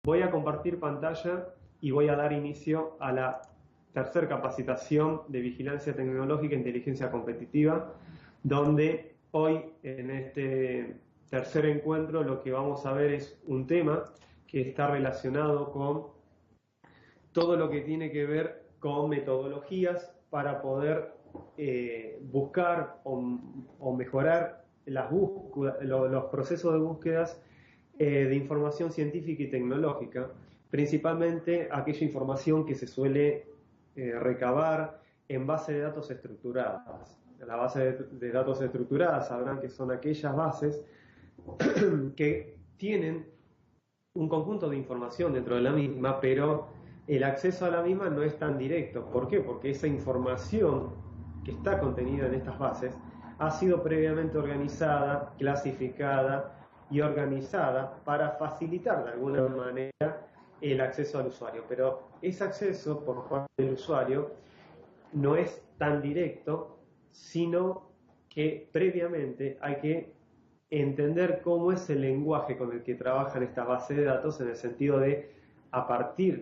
Voy a compartir pantalla y voy a dar inicio a la tercera capacitación de vigilancia tecnológica e inteligencia competitiva, donde hoy en este tercer encuentro lo que vamos a ver es un tema que está relacionado con todo lo que tiene que ver con metodologías para poder buscar o mejorar los procesos de búsquedas de información científica y tecnológica, principalmente aquella información que se suele recabar en base de datos estructuradas. La base de datos estructuradas sabrán que son aquellas bases que tienen un conjunto de información dentro de la misma, pero el acceso a la misma no es tan directo. ¿Por qué? Porque esa información que está contenida en estas bases ha sido previamente organizada, clasificada y organizada para facilitar de alguna manera el acceso al usuario. Pero ese acceso por parte del usuario no es tan directo, sino que previamente hay que entender cómo es el lenguaje con el que trabajan esta base de datos, en el sentido de,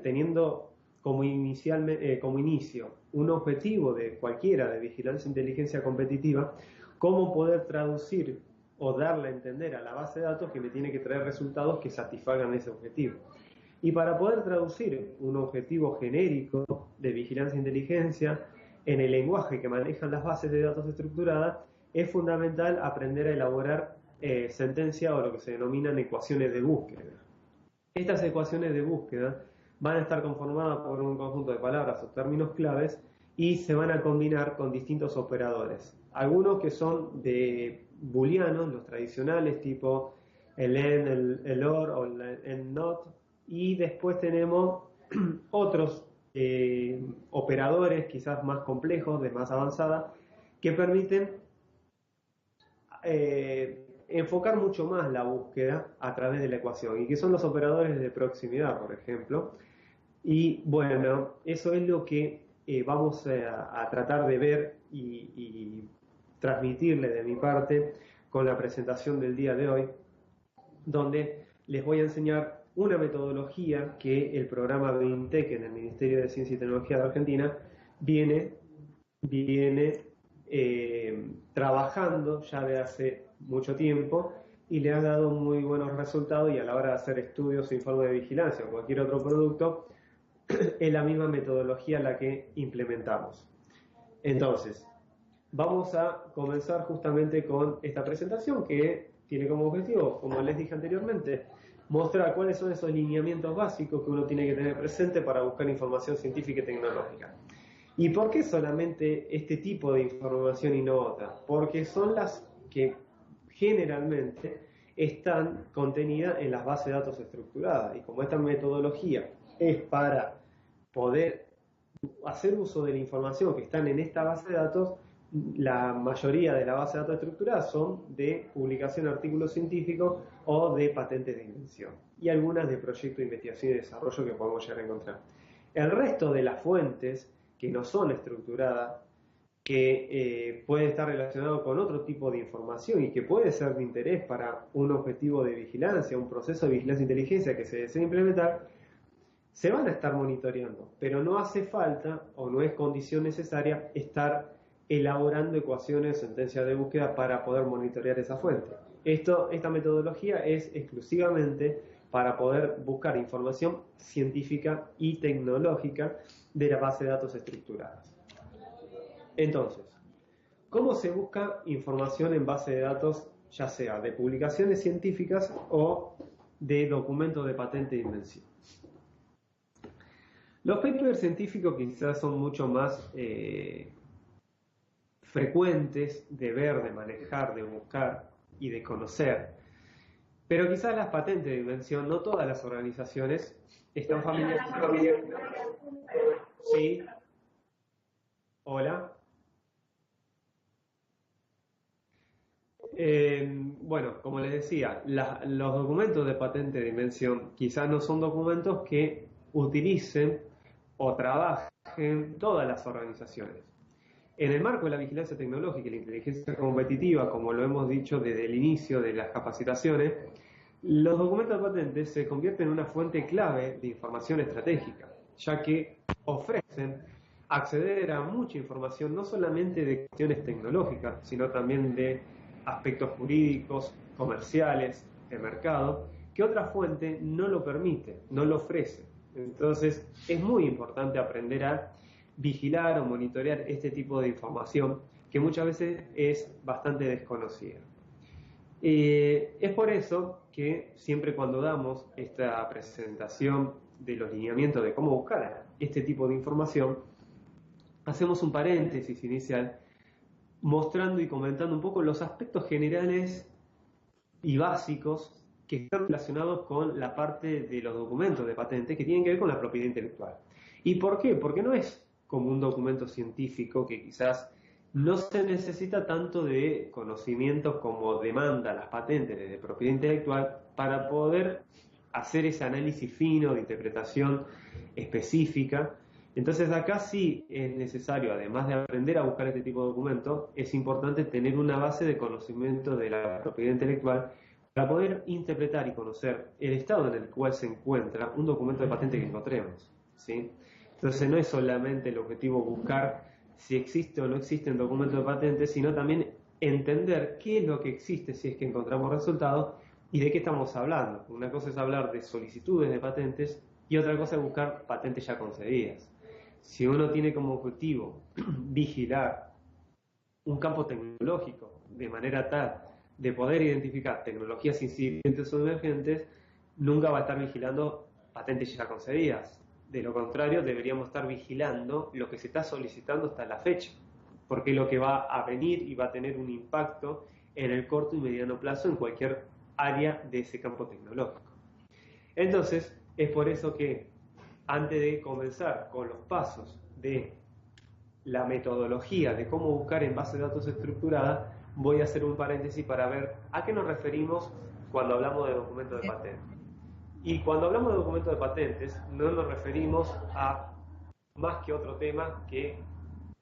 teniendo como inicio un objetivo de cualquiera de vigilancia e inteligencia competitiva, cómo poder traducir o darle a entender a la base de datos que me tiene que traer resultados que satisfagan ese objetivo. Y para poder traducir un objetivo genérico de vigilancia e inteligencia en el lenguaje que manejan las bases de datos estructuradas, es fundamental aprender a elaborar sentencias o lo que se denominan ecuaciones de búsqueda. Estas ecuaciones de búsqueda van a estar conformadas por un conjunto de palabras o términos claves y se van a combinar con distintos operadores. Algunos que son de booleanos, los tradicionales, tipo el AND, el OR o el AND NOT, y después tenemos otros operadores quizás más complejos, de más avanzada, que permiten enfocar mucho más la búsqueda a través de la ecuación, y que son los operadores de proximidad, por ejemplo. Y bueno, eso es lo que vamos a tratar de ver y transmitirle de mi parte con la presentación del día de hoy, donde les voy a enseñar una metodología que el programa BINTEC en el Ministerio de Ciencia y Tecnología de Argentina viene trabajando ya de hace mucho tiempo, y le ha dado muy buenos resultados, y a la hora de hacer estudios o informes de vigilancia o cualquier otro producto, es la misma metodología la que implementamos. Entonces, vamos a comenzar justamente con esta presentación, que tiene como objetivo, como les dije anteriormente, mostrar cuáles son esos lineamientos básicos que uno tiene que tener presente para buscar información científica y tecnológica. ¿Y por qué solamente este tipo de información y no otra? Porque son las que generalmente están contenidas en las bases de datos estructuradas, y como esta metodología es para poder hacer uso de la información que están en esta base de datos, la mayoría de la base de datos estructuradas son de publicación de artículos científicos o de patentes de invención, y algunas de proyectos de investigación y desarrollo que podemos llegar a encontrar. El resto de las fuentes que no son estructuradas, que puede estar relacionado con otro tipo de información y que puede ser de interés para un objetivo de vigilancia, un proceso de vigilancia e inteligencia que se desea implementar, se van a estar monitoreando, pero no hace falta o no es condición necesaria estar elaborando ecuaciones, sentencias de búsqueda para poder monitorear esa fuente. Esta metodología es exclusivamente para poder buscar información científica y tecnológica de la base de datos estructuradas. Entonces, ¿cómo se busca información en base de datos, ya sea de publicaciones científicas o de documentos de patente de invención? Los papers científicos quizás son mucho más frecuentes de ver, de manejar, de buscar y de conocer, pero quizás las patentes de invención, no todas las organizaciones están familiarizadas. Sí. Hola. Bueno, como les decía, los documentos de patente de invención quizás no son documentos que utilicen o trabajen todas las organizaciones. En el marco de la vigilancia tecnológica y la inteligencia competitiva, como lo hemos dicho desde el inicio de las capacitaciones, Los documentos de patentes se convierten en una fuente clave de información estratégica, ya que ofrecen acceder a mucha información, no solamente de cuestiones tecnológicas, sino también de aspectos jurídicos, comerciales, de mercado, que otra fuente no lo permite, no lo ofrece. Entonces, es muy importante aprender a vigilar o monitorear este tipo de información que muchas veces es bastante desconocida. Es por eso que siempre cuando damos esta presentación de los lineamientos de cómo buscar este tipo de información, hacemos un paréntesis inicial mostrando y comentando un poco los aspectos generales y básicos que están relacionados con la parte de los documentos de patente que tienen que ver con la propiedad intelectual. ¿Y por qué? Porque no es como un documento científico que quizás no se necesita tanto de conocimientos como demanda las patentes de propiedad intelectual para poder hacer ese análisis fino de interpretación específica. Entonces acá sí es necesario, además de aprender a buscar este tipo de documentos, es importante tener una base de conocimiento de la propiedad intelectual para poder interpretar y conocer el estado en el cual se encuentra un documento de patente que encontremos, ¿sí? Entonces no es solamente el objetivo buscar si existe o no existe un documento de patente, sino también entender qué es lo que existe si es que encontramos resultados y de qué estamos hablando. Una cosa es hablar de solicitudes de patentes y otra cosa es buscar patentes ya concedidas. Si uno tiene como objetivo vigilar un campo tecnológico de manera tal de poder identificar tecnologías incipientes o emergentes, nunca va a estar vigilando patentes ya concedidas. De lo contrario, deberíamos estar vigilando lo que se está solicitando hasta la fecha, porque es lo que va a venir y va a tener un impacto en el corto y mediano plazo en cualquier área de ese campo tecnológico. Entonces, es por eso que antes de comenzar con los pasos de la metodología de cómo buscar en base de datos estructurada, voy a hacer un paréntesis para ver a qué nos referimos cuando hablamos de documentos de patente. Y cuando hablamos de documentos de patentes, no nos referimos a más que otro tema que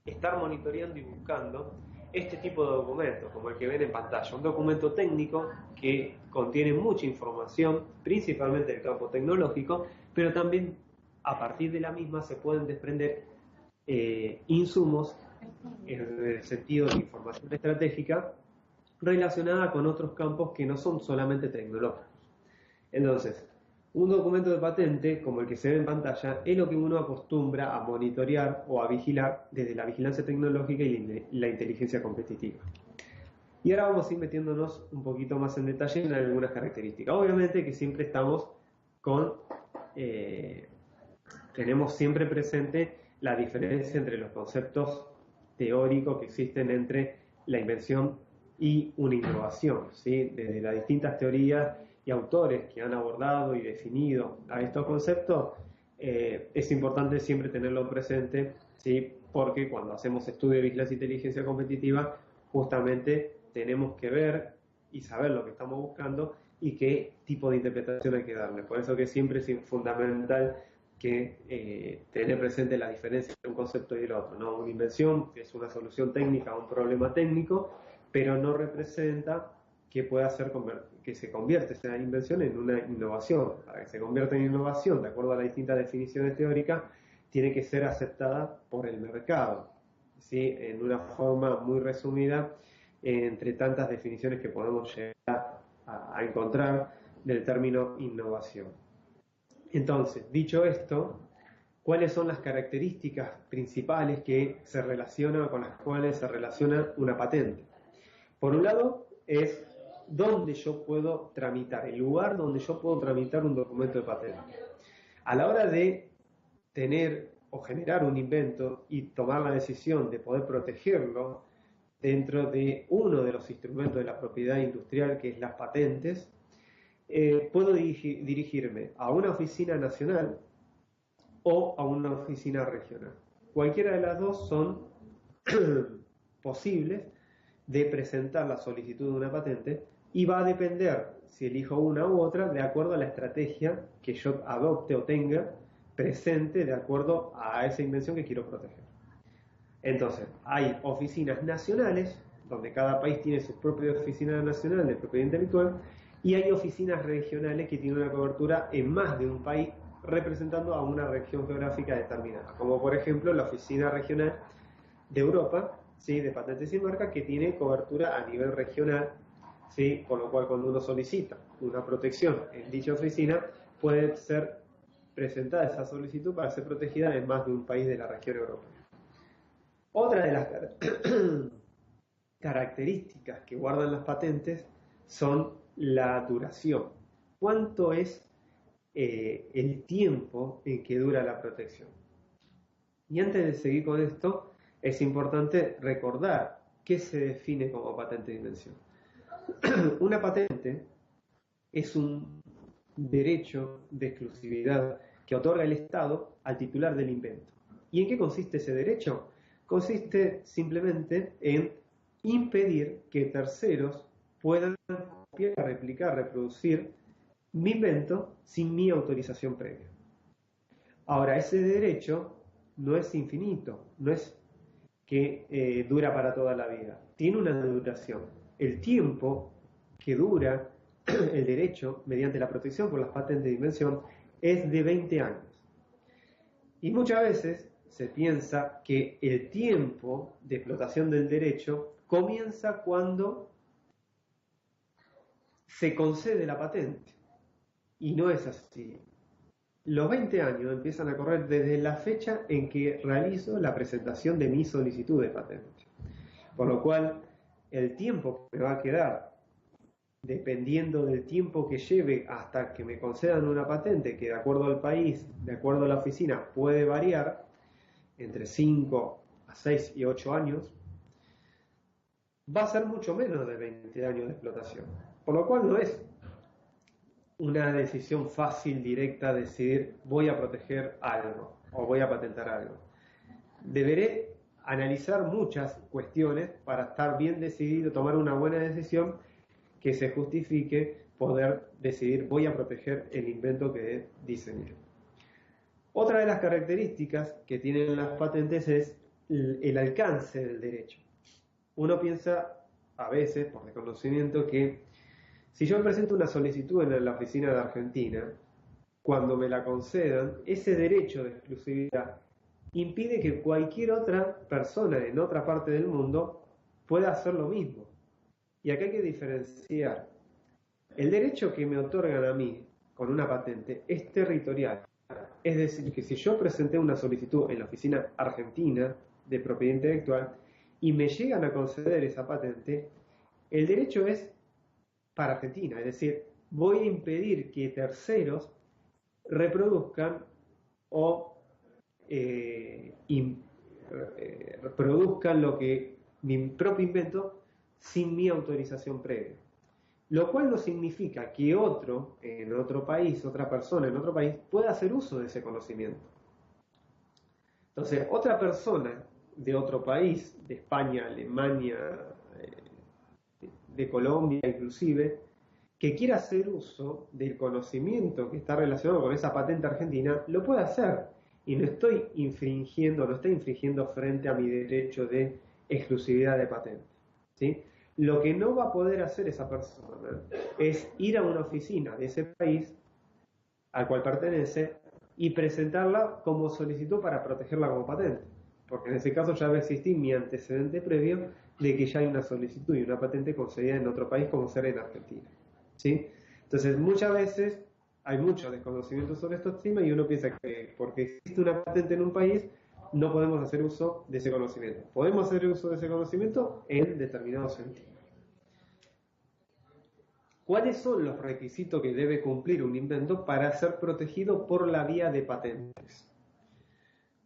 estar monitoreando y buscando este tipo de documentos, como el que ven en pantalla. Un documento técnico que contiene mucha información, principalmente del campo tecnológico, pero también a partir de la misma se pueden desprender insumos en el sentido de información estratégica relacionada con otros campos que no son solamente tecnológicos. Entonces, un documento de patente, como el que se ve en pantalla, es lo que uno acostumbra a monitorear o a vigilar desde la vigilancia tecnológica y la inteligencia competitiva. Y ahora vamos a ir metiéndonos un poquito más en detalle en algunas características. Obviamente que siempre estamos con... tenemos siempre presente la diferencia entre los conceptos teóricos que existen entre la invención y una innovación, ¿sí? Desde las distintas teorías y autores que han abordado y definido a estos conceptos, es importante siempre tenerlo presente, ¿sí? Porque cuando hacemos estudios de vigilancia e inteligencia competitiva, justamente tenemos que ver y saber lo que estamos buscando y qué tipo de interpretación hay que darle. Por eso que siempre es fundamental que tener presente la diferencia entre un concepto y el otro, ¿no? Una invención es una solución técnica a un problema técnico, pero no representa que pueda hacer que se convierta esa invención en una innovación. Para que se convierta en innovación, de acuerdo a las distintas definiciones teóricas, tiene que ser aceptada por el mercado, ¿sí? En una forma muy resumida, entre tantas definiciones que podemos llegar a encontrar del término innovación. Entonces, dicho esto, ¿cuáles son las características principales que se relacionan con las cuales se relaciona una patente? Por un lado, es dónde yo puedo tramitar, el lugar donde yo puedo tramitar un documento de patente. A la hora de tener o generar un invento y tomar la decisión de poder protegerlo dentro de uno de los instrumentos de la propiedad industrial, que es las patentes, puedo dirigirme a una oficina nacional o a una oficina regional. Cualquiera de las dos son posibles de presentar la solicitud de una patente y va a depender si elijo una u otra de acuerdo a la estrategia que yo adopte o tenga presente de acuerdo a esa invención que quiero proteger. Entonces, hay oficinas nacionales, donde cada país tiene su propia oficina nacional de propiedad intelectual, y hay oficinas regionales que tienen una cobertura en más de un país, representando a una región geográfica determinada, como por ejemplo la oficina regional de Europa, ¿sí?, de patentes y marcas, que tiene cobertura a nivel regional, ¿sí?, con lo cual cuando uno solicita una protección en dicha oficina, puede ser presentada esa solicitud para ser protegida en más de un país de la región europea. Otra de las características que guardan las patentes son la duración. ¿Cuánto es el tiempo en que dura la protección? Y antes de seguir con esto, es importante recordar qué se define como patente de invención. Una patente es un derecho de exclusividad que otorga el Estado al titular del invento. ¿Y en qué consiste ese derecho? Consiste simplemente en impedir que terceros puedan copiar, replicar, reproducir mi invento sin mi autorización previa. Ahora, ese derecho no es infinito, no es que dura para toda la vida. Tiene una duración. El tiempo que dura el derecho mediante la protección por las patentes de invención es de 20 años. Y muchas veces se piensa que el tiempo de explotación del derecho comienza cuando se concede la patente. Y no es así. Los 20 años empiezan a correr desde la fecha en que realizo la presentación de mi solicitud de patente. Por lo cual, el tiempo que me va a quedar, dependiendo del tiempo que lleve hasta que me concedan una patente, que de acuerdo al país, de acuerdo a la oficina, puede variar entre 5 a 6 y 8 años, va a ser mucho menos de 20 años de explotación. Por lo cual no es una decisión fácil, directa, decidir voy a proteger algo o voy a patentar algo. Deberé analizar muchas cuestiones para estar bien decidido, tomar una buena decisión que se justifique poder decidir voy a proteger el invento que diseñé. Otra de las características que tienen las patentes es el alcance del derecho. Uno piensa a veces, por desconocimiento, que si yo presento una solicitud en la oficina de Argentina, cuando me la concedan, ese derecho de exclusividad impide que cualquier otra persona en otra parte del mundo pueda hacer lo mismo. Y acá hay que diferenciar. El derecho que me otorgan a mí con una patente es territorial. Es decir, que si yo presenté una solicitud en la oficina argentina de propiedad intelectual y me llegan a conceder esa patente, el derecho es para Argentina, es decir, voy a impedir que terceros reproduzcan o reproduzcan lo que mi propio invento sin mi autorización previa. Lo cual no significa que otro en otro país, otra persona en otro país, pueda hacer uso de ese conocimiento. Entonces, otra persona de otro país, de España, Alemania, de Colombia inclusive, que quiera hacer uso del conocimiento que está relacionado con esa patente argentina, lo puede hacer. Y no está infringiendo frente a mi derecho de exclusividad de patente, ¿sí? Lo que no va a poder hacer esa persona es ir a una oficina de ese país al cual pertenece y presentarla como solicitud para protegerla como patente. Porque en ese caso ya va a existir mi antecedente previo de que ya hay una solicitud y una patente concedida en otro país, como ser en Argentina, ¿sí? Entonces, muchas veces hay mucho desconocimiento sobre estos temas y uno piensa que porque existe una patente en un país no podemos hacer uso de ese conocimiento. Podemos hacer uso de ese conocimiento en determinado sentido. ¿Cuáles son los requisitos que debe cumplir un invento para ser protegido por la vía de patentes?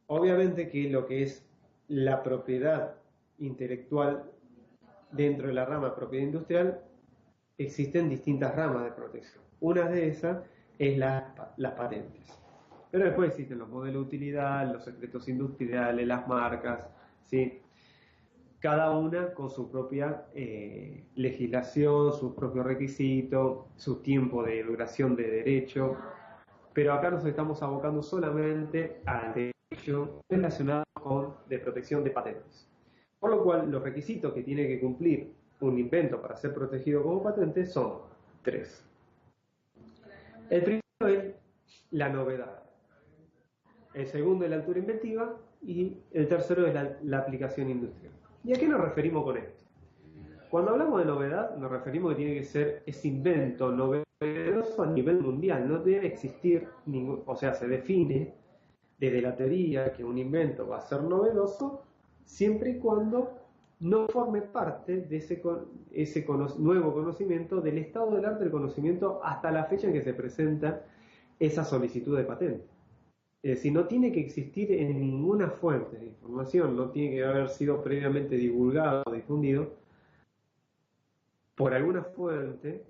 Obviamente que lo que es la propiedad intelectual dentro de la rama propiedad industrial, existen distintas ramas de protección. Una de esas es las patentes. Pero después existen los modelos de utilidad, los secretos industriales, las marcas, ¿sí? Cada una con su propia legislación, sus propios requisitos, su tiempo de duración de derecho. Pero acá nos estamos abocando solamente al derecho relacionado con de protección de patentes. Por lo cual, los requisitos que tiene que cumplir un invento para ser protegido como patente son tres. El primero es la novedad. El segundo es la altura inventiva y el tercero es la aplicación industrial. ¿Y a qué nos referimos con esto? Cuando hablamos de novedad, nos referimos que tiene que ser ese invento novedoso a nivel mundial. No debe existir ningún, o sea, se define desde la teoría que un invento va a ser novedoso siempre y cuando no forme parte de ese nuevo conocimiento, del estado del arte del conocimiento hasta la fecha en que se presenta esa solicitud de patente. Es decir, no tiene que existir en ninguna fuente de información, no tiene que haber sido previamente divulgado o difundido por alguna fuente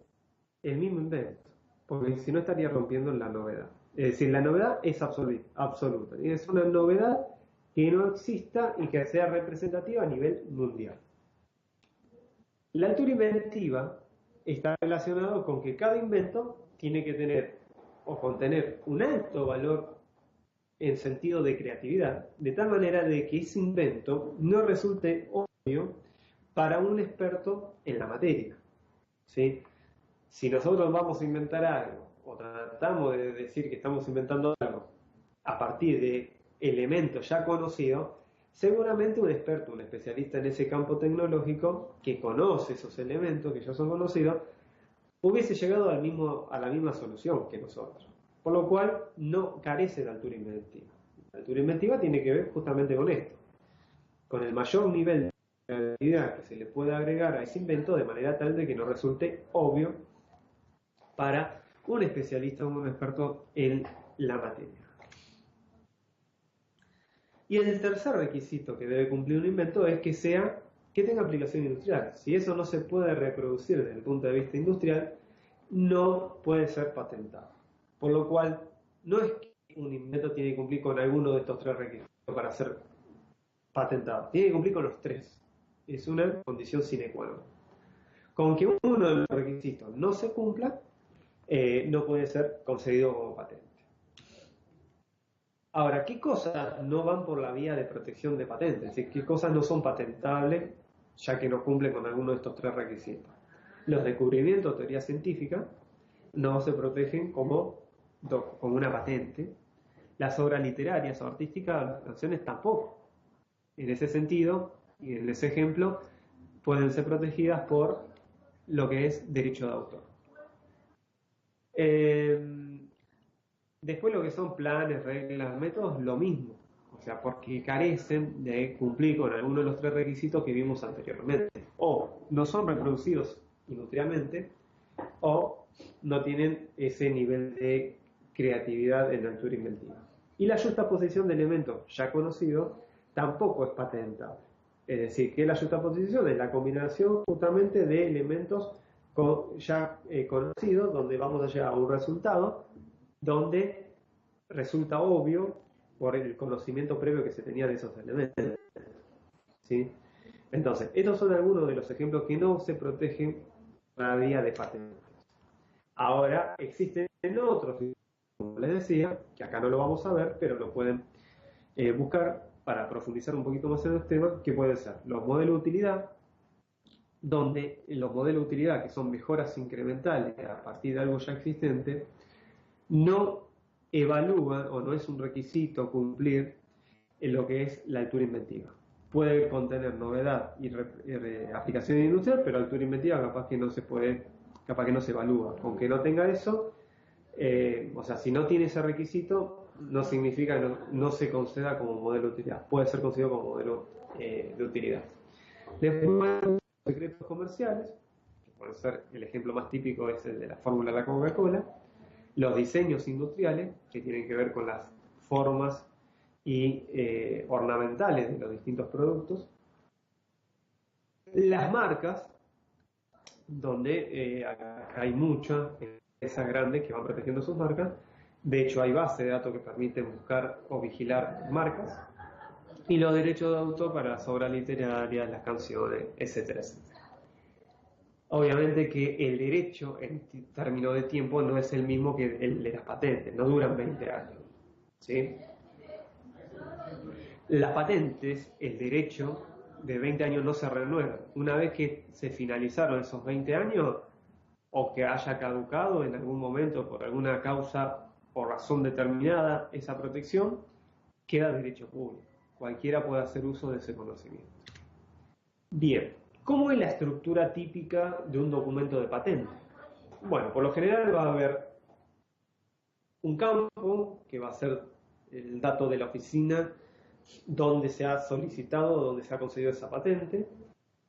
el mismo invento, porque si no estaría rompiendo la novedad. Es decir, la novedad es absoluta, y es una novedad que no exista y que sea representativa a nivel mundial. La altura inventiva está relacionado con que cada invento tiene que tener o contener un alto valor en sentido de creatividad, de tal manera de que ese invento no resulte obvio para un experto en la materia. ¿Sí? Si nosotros vamos a inventar algo, o tratamos de decir que estamos inventando algo a partir de elementos ya conocidos, seguramente un experto, un especialista en ese campo tecnológico, que conoce esos elementos que ya son conocidos, hubiese llegado a la misma solución que nosotros. Por lo cual no carece de altura inventiva. La altura inventiva tiene que ver justamente con esto, con el mayor nivel de creatividad que se le puede agregar a ese invento de manera tal de que no resulte obvio para un especialista o un experto en la materia. Y el tercer requisito que debe cumplir un invento es que tenga aplicación industrial. Si eso no se puede reproducir desde el punto de vista industrial, no puede ser patentado. Por lo cual, no es que un invento tiene que cumplir con alguno de estos tres requisitos para ser patentado. Tiene que cumplir con los tres. Es una condición sine qua non. Con que uno de los requisitos no se cumpla, no puede ser concedido como patente. Ahora, ¿qué cosas no van por la vía de protección de patentes? Es decir, ¿qué cosas no son patentables ya que no cumplen con alguno de estos tres requisitos? Los descubrimientos o teoría científica no se protegen como una patente. Las obras literarias o artísticas, las canciones tampoco. En ese sentido, y en ese ejemplo, pueden ser protegidas por lo que es derecho de autor. Después lo que son planes, reglas, métodos, lo mismo. O sea, porque carecen de cumplir con alguno de los tres requisitos que vimos anteriormente. O no son reproducidos industrialmente, o no tienen ese nivel de creatividad en la altura inventiva. Y la justaposición de elementos ya conocidos tampoco es patentable. Es decir, que la justaposición es la combinación justamente de elementos ya conocidos, donde vamos a llegar a un resultado donde resulta obvio por el conocimiento previo que se tenía de esos elementos. ¿Sí? Entonces, estos son algunos de los ejemplos que no se protegen por la vía de patentes. Ahora, existen otros, como les decía, que acá no lo vamos a ver, pero lo pueden buscar para profundizar un poquito más en los temas, que pueden ser los modelos de utilidad, donde los modelos de utilidad, que son mejoras incrementales a partir de algo ya existente, no evalúan o no es un requisito cumplir en lo que es la altura inventiva. Puede contener novedad y aplicación industrial, pero altura inventiva capaz que no se evalúa. Aunque no tenga eso, o sea, si no tiene ese requisito, no significa que no se conceda como modelo de utilidad. Puede ser considerado como modelo de utilidad. Después, secretos comerciales, que pueden ser, el ejemplo más típico es el de la fórmula de la Coca-Cola. Los diseños industriales, que tienen que ver con las formas y ornamentales de los distintos productos. Las marcas, donde hay muchas empresas grandes que van protegiendo sus marcas. De hecho, hay bases de datos que permiten buscar o vigilar marcas. Y los derechos de autor para las obras literarias, las canciones, etcétera, etcétera. Obviamente que el derecho en términos de tiempo no es el mismo que el de las patentes, no duran 20 años. ¿Sí? Las patentes, el derecho de 20 años no se renueva. Una vez que se finalizaron esos 20 años, o que haya caducado en algún momento por alguna causa o razón determinada esa protección, queda derecho público. Cualquiera puede hacer uso de ese conocimiento. Bien, ¿cómo es la estructura típica de un documento de patente? Bueno, por lo general va a haber un campo que va a ser el dato de la oficina donde se ha solicitado, donde se ha concedido esa patente,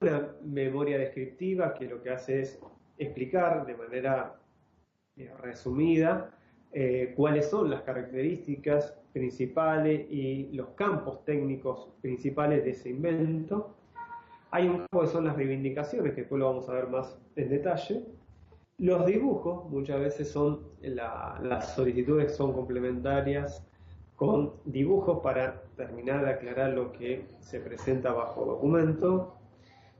una memoria descriptiva que lo que hace es explicar de manera resumida cuáles son las características principales y los campos técnicos principales de ese invento. Hay un campo que son las reivindicaciones, que después lo vamos a ver más en detalle. Los dibujos, muchas veces son las solicitudes son complementarias con dibujos para terminar de aclarar lo que se presenta bajo documento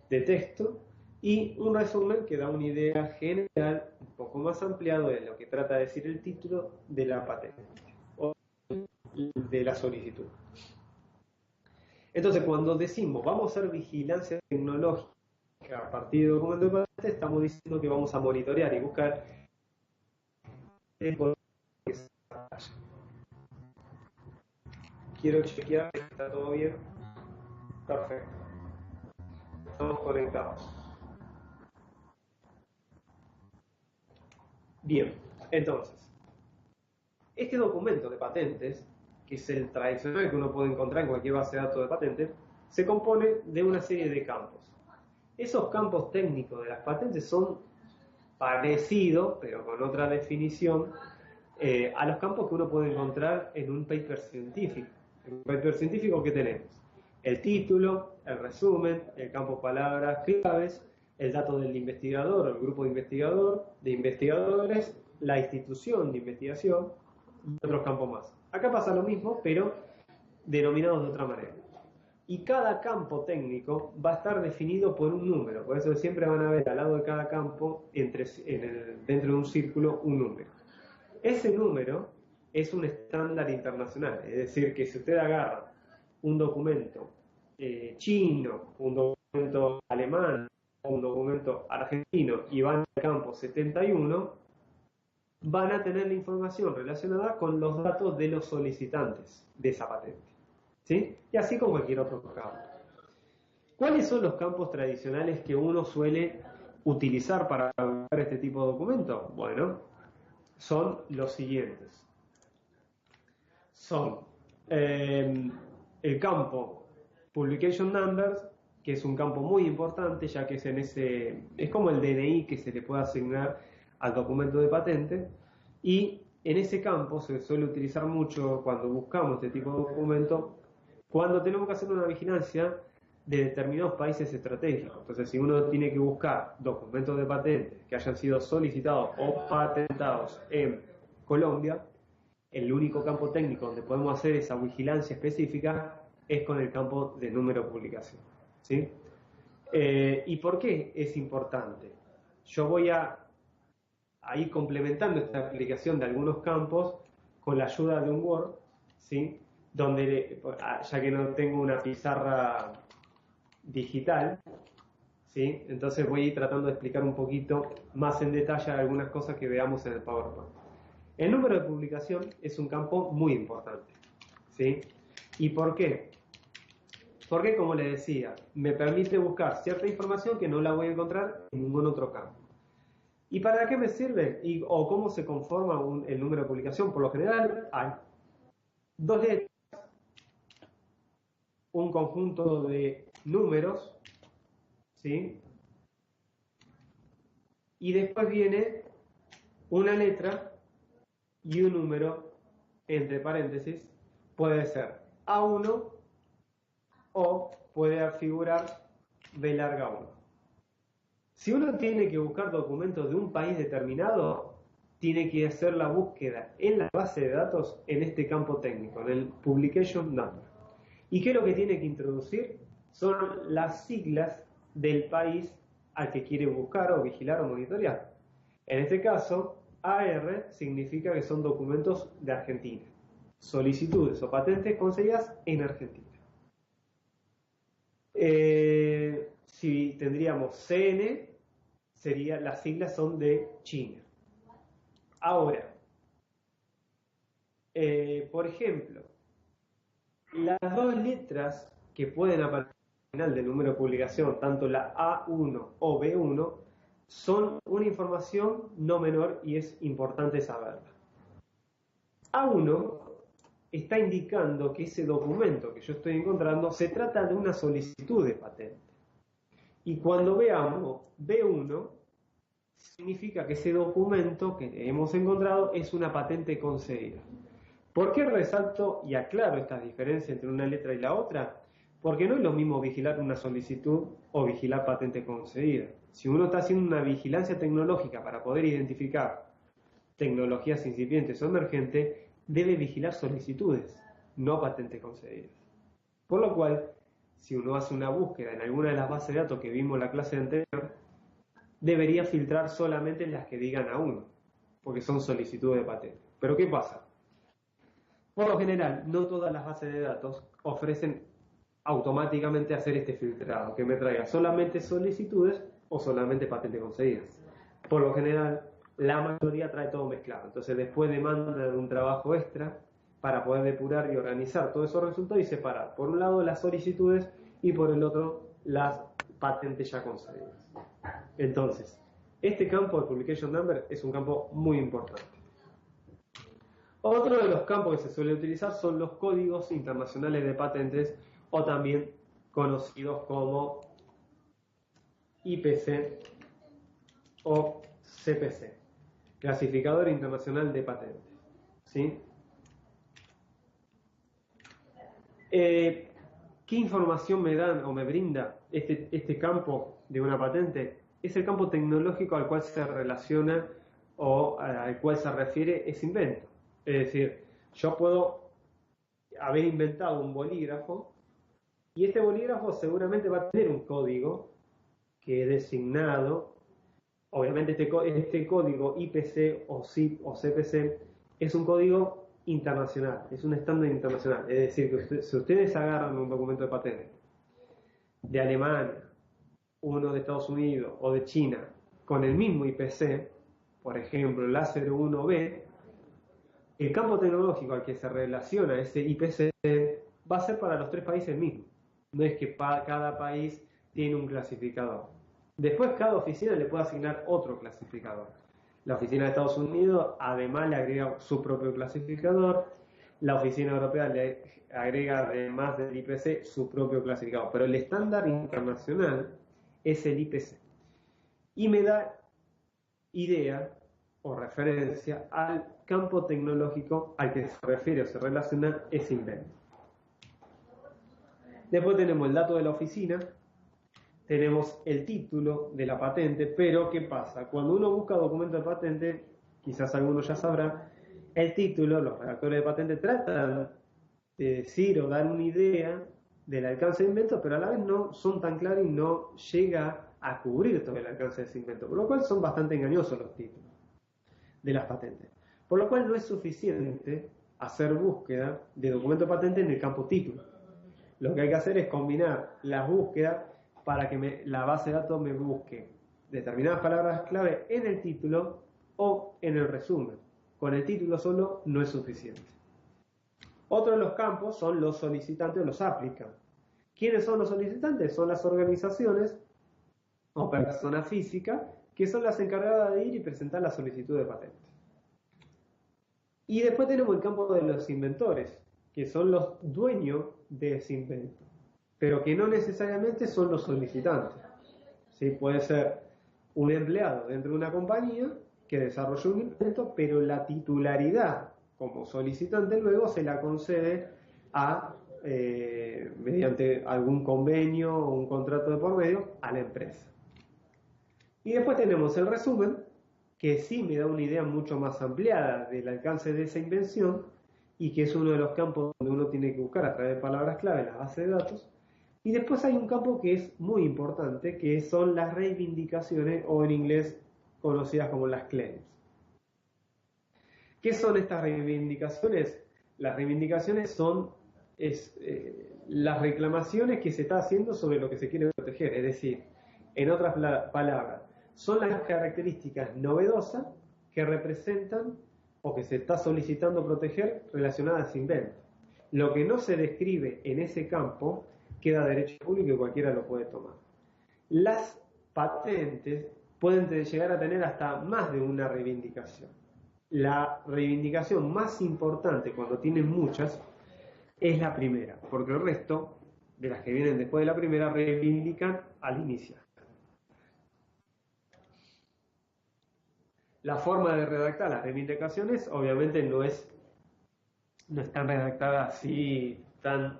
de texto, y un resumen que da una idea general un poco más ampliado de lo que trata de decir el título de la patente o de la solicitud. Entonces, cuando decimos vamos a hacer vigilancia tecnológica a partir de documento de patente, estamos diciendo que vamos a monitorear y buscar que se vaya. Quiero chequear que está todo bien. Perfecto. Estamos conectados. Bien, entonces, este documento de patentes, que es el tradicional que uno puede encontrar en cualquier base de datos de patentes, se compone de una serie de campos. Esos campos técnicos de las patentes son parecidos, pero con otra definición, a los campos que uno puede encontrar en un paper científico. En un paper científico, ¿qué tenemos? El título, el resumen, el campo palabras claves, el dato del investigador o el grupo de investigadores, la institución de investigación y otros campos más. Acá pasa lo mismo, pero denominados de otra manera. Y cada campo técnico va a estar definido por un número, por eso siempre van a ver al lado de cada campo, dentro de un círculo, un número. Ese número es un estándar internacional, es decir, que si usted agarra un documento chino, un documento alemán o un documento argentino y van al campo 71, van a tener la información relacionada con los datos de los solicitantes de esa patente. ¿Sí? Y así con cualquier otro campo. ¿Cuáles son los campos tradicionales que uno suele utilizar para buscar este tipo de documentos? Bueno, son los siguientes. Son el campo Publication Numbers, que es un campo muy importante, ya que es como el DNI que se le puede asignar al documento de patente, y en ese campo se suele utilizar mucho cuando buscamos este tipo de documento, cuando tenemos que hacer una vigilancia de determinados países estratégicos. Entonces, si uno tiene que buscar documentos de patente que hayan sido solicitados o patentados en Colombia, el único campo técnico donde podemos hacer esa vigilancia específica es con el campo de número de publicación. ¿Sí? ¿Y por qué es importante? Yo voy a ir complementando esta aplicación de algunos campos con la ayuda de un Word, ¿sí? Donde, ya que no tengo una pizarra digital, ¿sí? Entonces voy a ir tratando de explicar un poquito más en detalle algunas cosas que veamos en el PowerPoint. El número de publicación es un campo muy importante, ¿sí? ¿Y por qué? Porque, como les decía, me permite buscar cierta información que no la voy a encontrar en ningún otro campo. ¿Y para qué me sirve? ¿O cómo se conforma el número de publicación? Por lo general hay dos letras, un conjunto de números, ¿sí? Y después viene una letra y un número entre paréntesis. Puede ser A1 o puede figurar B larga 1. Si uno tiene que buscar documentos de un país determinado, tiene que hacer la búsqueda en la base de datos en este campo técnico, en el Publication Number. ¿Y qué es lo que tiene que introducir? Son las siglas del país al que quiere buscar o vigilar o monitorear. En este caso, AR significa que son documentos de Argentina, solicitudes o patentes concedidas en Argentina. Si tendríamos CN, las siglas son de China. Ahora, por ejemplo, las dos letras que pueden aparecer al final del número de publicación, tanto la A1 o B1, son una información no menor y es importante saberla. A1 está indicando que ese documento que yo estoy encontrando se trata de una solicitud de patente. Y cuando veamos B1, significa que ese documento que hemos encontrado es una patente concedida. ¿Por qué resalto y aclaro esta diferencia entre una letra y la otra? Porque no es lo mismo vigilar una solicitud o vigilar patente concedida. Si uno está haciendo una vigilancia tecnológica para poder identificar tecnologías incipientes o emergentes, debe vigilar solicitudes, no patentes concedidas. Por lo cual, si uno hace una búsqueda en alguna de las bases de datos que vimos en la clase anterior, debería filtrar solamente las que digan A1, porque son solicitudes de patente. Pero ¿qué pasa? Por lo general, no todas las bases de datos ofrecen automáticamente hacer este filtrado, que me traiga solamente solicitudes o solamente patentes concedidas. Por lo general, la mayoría trae todo mezclado. Entonces, después demanda de un trabajo extra para poder depurar y organizar todos esos resultados y separar, por un lado, las solicitudes y por el otro, las patentes ya concedidas. Entonces, este campo de Publication Number es un campo muy importante. Otro de los campos que se suele utilizar son los códigos internacionales de patentes, o también conocidos como IPC o CPC, Clasificador Internacional de Patentes. ¿Sí? ¿Qué información me dan o me brinda este campo de una patente? Es el campo tecnológico al cual se relaciona o al cual se refiere ese invento. Es decir, yo puedo haber inventado un bolígrafo y este bolígrafo seguramente va a tener un código que he designado. Obviamente este código IPC o CIP o CPC es un código internacional, es un estándar internacional. Es decir, que si ustedes agarran un documento de patente de Alemania, uno de Estados Unidos o de China con el mismo IPC, por ejemplo el A01B, el campo tecnológico al que se relaciona ese IPC va a ser para los tres países mismos. No es que cada país tiene un clasificador. Después cada oficina le puede asignar otro clasificador. La oficina de Estados Unidos además le agrega su propio clasificador. La oficina europea le agrega además del IPC su propio clasificador. Pero el estándar internacional es el IPC. Y me da idea o referencia al campo tecnológico al que se refiere o se relaciona ese invento. Después tenemos el dato de la oficina, tenemos el título de la patente, pero ¿qué pasa? Cuando uno busca documento de patente, quizás algunos ya sabrán, el título, los redactores de patente tratan de decir o dar una idea del alcance del invento, pero a la vez no son tan claros y no llega a cubrir todo el alcance de ese invento, por lo cual son bastante engañosos los títulos de las patentes. Por lo cual no es suficiente hacer búsqueda de documento de patente en el campo título. Lo que hay que hacer es combinar las búsquedas para que la base de datos me busque determinadas palabras clave en el título o en el resumen. Con el título solo no es suficiente. Otro de los campos son los solicitantes o los applicants. ¿Quiénes son los solicitantes? Son las organizaciones o personas físicas que son las encargadas de ir y presentar la solicitud de patente. Y después tenemos el campo de los inventores, que son los dueños de ese invento, pero que no necesariamente son los solicitantes. ¿Sí? Puede ser un empleado dentro de una compañía que desarrolló un invento, pero la titularidad como solicitante luego se la concede mediante algún convenio o un contrato de por medio a la empresa. Y después tenemos el resumen, que sí me da una idea mucho más ampliada del alcance de esa invención y que es uno de los campos donde uno tiene que buscar a través de palabras clave en la base de datos. Y después hay un campo que es muy importante, que son las reivindicaciones, o en inglés conocidas como las claims. ¿Qué son estas reivindicaciones? Las reivindicaciones son las reclamaciones que se está haciendo sobre lo que se quiere proteger, es decir, en otras palabras, son las características novedosas que representan o que se está solicitando proteger relacionadas a ese invento. Lo que no se describe en ese campo queda derecho público y cualquiera lo puede tomar. Las patentes pueden llegar a tener hasta más de una reivindicación. La reivindicación más importante cuando tienen muchas es la primera, porque el resto de las que vienen después de la primera reivindican al iniciar. La forma de redactar las reivindicaciones obviamente no están redactadas así tan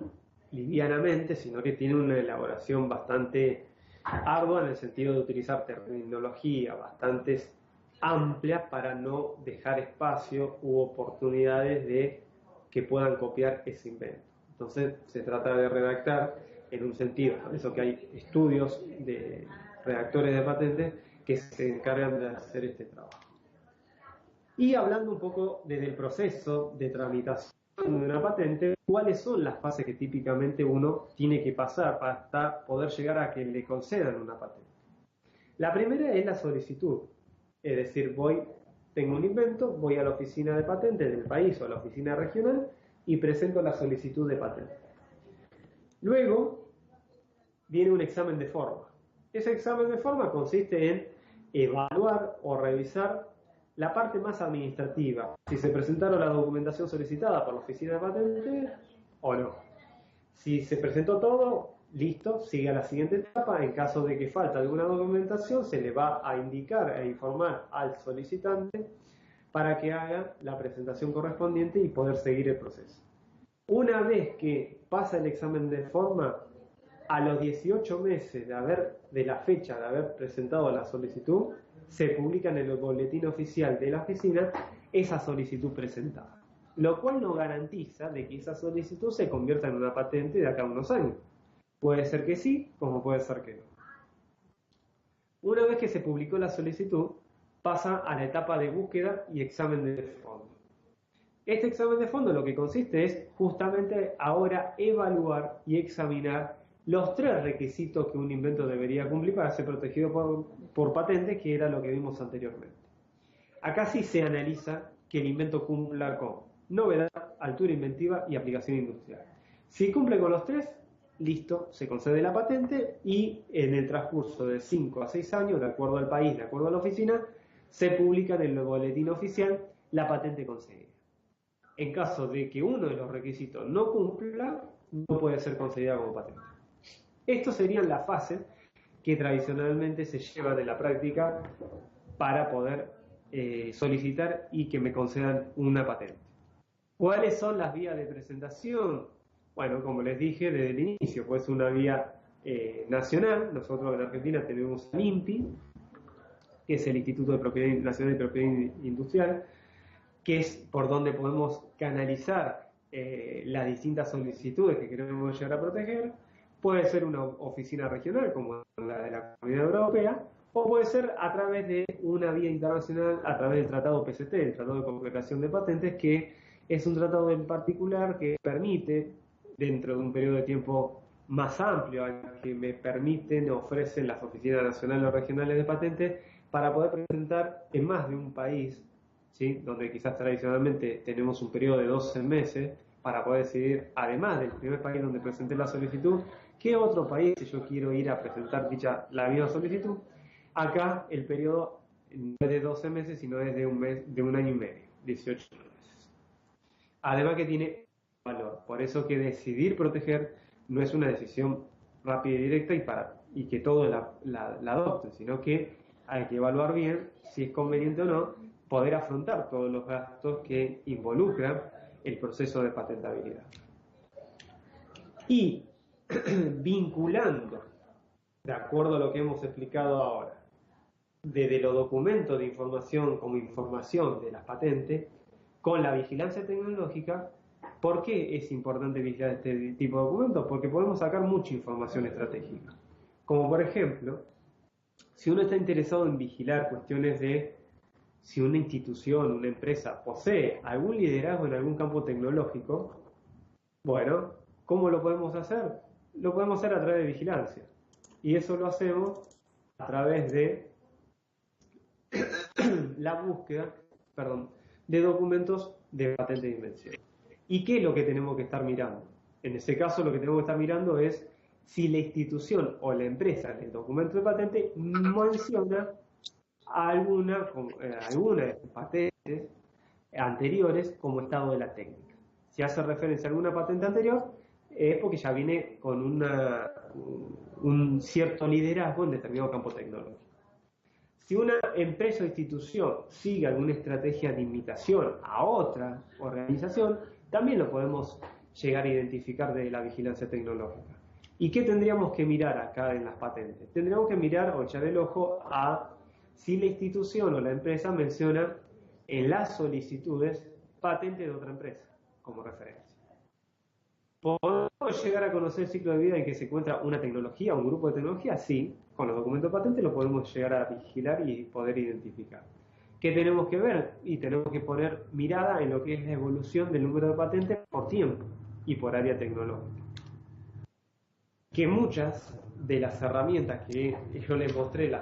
livianamente, sino que tiene una elaboración bastante ardua en el sentido de utilizar terminología bastante amplia para no dejar espacio u oportunidades de que puedan copiar ese invento. Entonces se trata de redactar en un sentido, por eso que hay estudios de redactores de patentes que se encargan de hacer este trabajo. Y hablando un poco desde el proceso de tramitación de una patente, ¿cuáles son las fases que típicamente uno tiene que pasar para hasta poder llegar a que le concedan una patente? La primera es la solicitud, es decir, tengo un invento, voy a la oficina de patentes del país o a la oficina regional y presento la solicitud de patente. Luego viene un examen de forma. Ese examen de forma consiste en evaluar o revisar la parte más administrativa, si se presentaron la documentación solicitada por la oficina de patentes o no. Si se presentó todo, listo, sigue a la siguiente etapa. En caso de que falte alguna documentación, se le va a indicar e informar al solicitante para que haga la presentación correspondiente y poder seguir el proceso. Una vez que pasa el examen de forma, a los 18 meses de la fecha de haber presentado la solicitud, se publica en el boletín oficial de la oficina esa solicitud presentada, lo cual no garantiza de que esa solicitud se convierta en una patente de acá a unos años. Puede ser que sí, como puede ser que no. Una vez que se publicó la solicitud, pasa a la etapa de búsqueda y examen de fondo. Este examen de fondo lo que consiste es justamente ahora evaluar y examinar los 3 requisitos que un invento debería cumplir para ser protegido por patente, que era lo que vimos anteriormente. Acá sí se analiza que el invento cumpla con novedad, altura inventiva y aplicación industrial. Si cumple con los 3, listo, se concede la patente y en el transcurso de 5 a 6 años, de acuerdo al país, de acuerdo a la oficina, se publica en el boletín oficial la patente concedida. En caso de que uno de los requisitos no cumpla, no puede ser concedida como patente. Estas serían las fases que tradicionalmente se llevan de la práctica para poder solicitar y que me concedan una patente. ¿Cuáles son las vías de presentación? Bueno, como les dije desde el inicio, pues una vía nacional. Nosotros en Argentina tenemos el INPI, que es el Instituto de Propiedad Nacional de Propiedad Industrial, que es por donde podemos canalizar las distintas solicitudes que queremos llegar a proteger. Puede ser una oficina regional como la de la Comunidad Europea, o puede ser a través de una vía internacional, a través del Tratado PCT, el Tratado de Cooperación de Patentes, que es un tratado en particular que permite, dentro de un periodo de tiempo más amplio al que me ofrecen las oficinas nacionales o regionales de patentes, para poder presentar en más de un país, ¿sí?, donde quizás tradicionalmente tenemos un periodo de 12 meses, para poder decidir, además del primer país donde presenté la solicitud, qué otro país si yo quiero ir a presentar la misma solicitud. Acá el periodo no es de 12 meses, sino es de un año y medio, 18 meses. Además que tiene valor, por eso que decidir proteger no es una decisión rápida y directa y que todos la adopten, sino que hay que evaluar bien si es conveniente o no poder afrontar todos los gastos que involucran el proceso de patentabilidad. Y vinculando, de acuerdo a lo que hemos explicado ahora, desde los documentos de información como información de las patentes, con la vigilancia tecnológica, ¿por qué es importante vigilar este tipo de documentos? Porque podemos sacar mucha información estratégica. Como por ejemplo, si uno está interesado en vigilar cuestiones de si una institución, una empresa posee algún liderazgo en algún campo tecnológico, bueno, ¿cómo lo podemos hacer? Lo podemos hacer a través de vigilancia. Y eso lo hacemos a través de la búsqueda, perdón, de documentos de patente de invención. ¿Y qué es lo que tenemos que estar mirando? En ese caso, lo que tenemos que estar mirando es si la institución o la empresa en el documento de patente menciona alguna de sus patentes anteriores como estado de la técnica. Si hace referencia a alguna patente anterior, es porque ya viene con un cierto liderazgo en determinado campo tecnológico. Si una empresa o institución sigue alguna estrategia de imitación a otra organización, también lo podemos llegar a identificar de la vigilancia tecnológica. ¿Y qué tendríamos que mirar acá en las patentes? Tendríamos que mirar o echar el ojo a si la institución o la empresa menciona en las solicitudes patente de otra empresa como referencia. ¿Podemos llegar a conocer el ciclo de vida en que se encuentra una tecnología, un grupo de tecnología? Sí, con los documentos de patente lo podemos llegar a vigilar y poder identificar. ¿Qué tenemos que ver? Y tenemos que poner mirada en lo que es la evolución del número de patentes por tiempo y por área tecnológica. Que muchas de las herramientas que yo les mostré la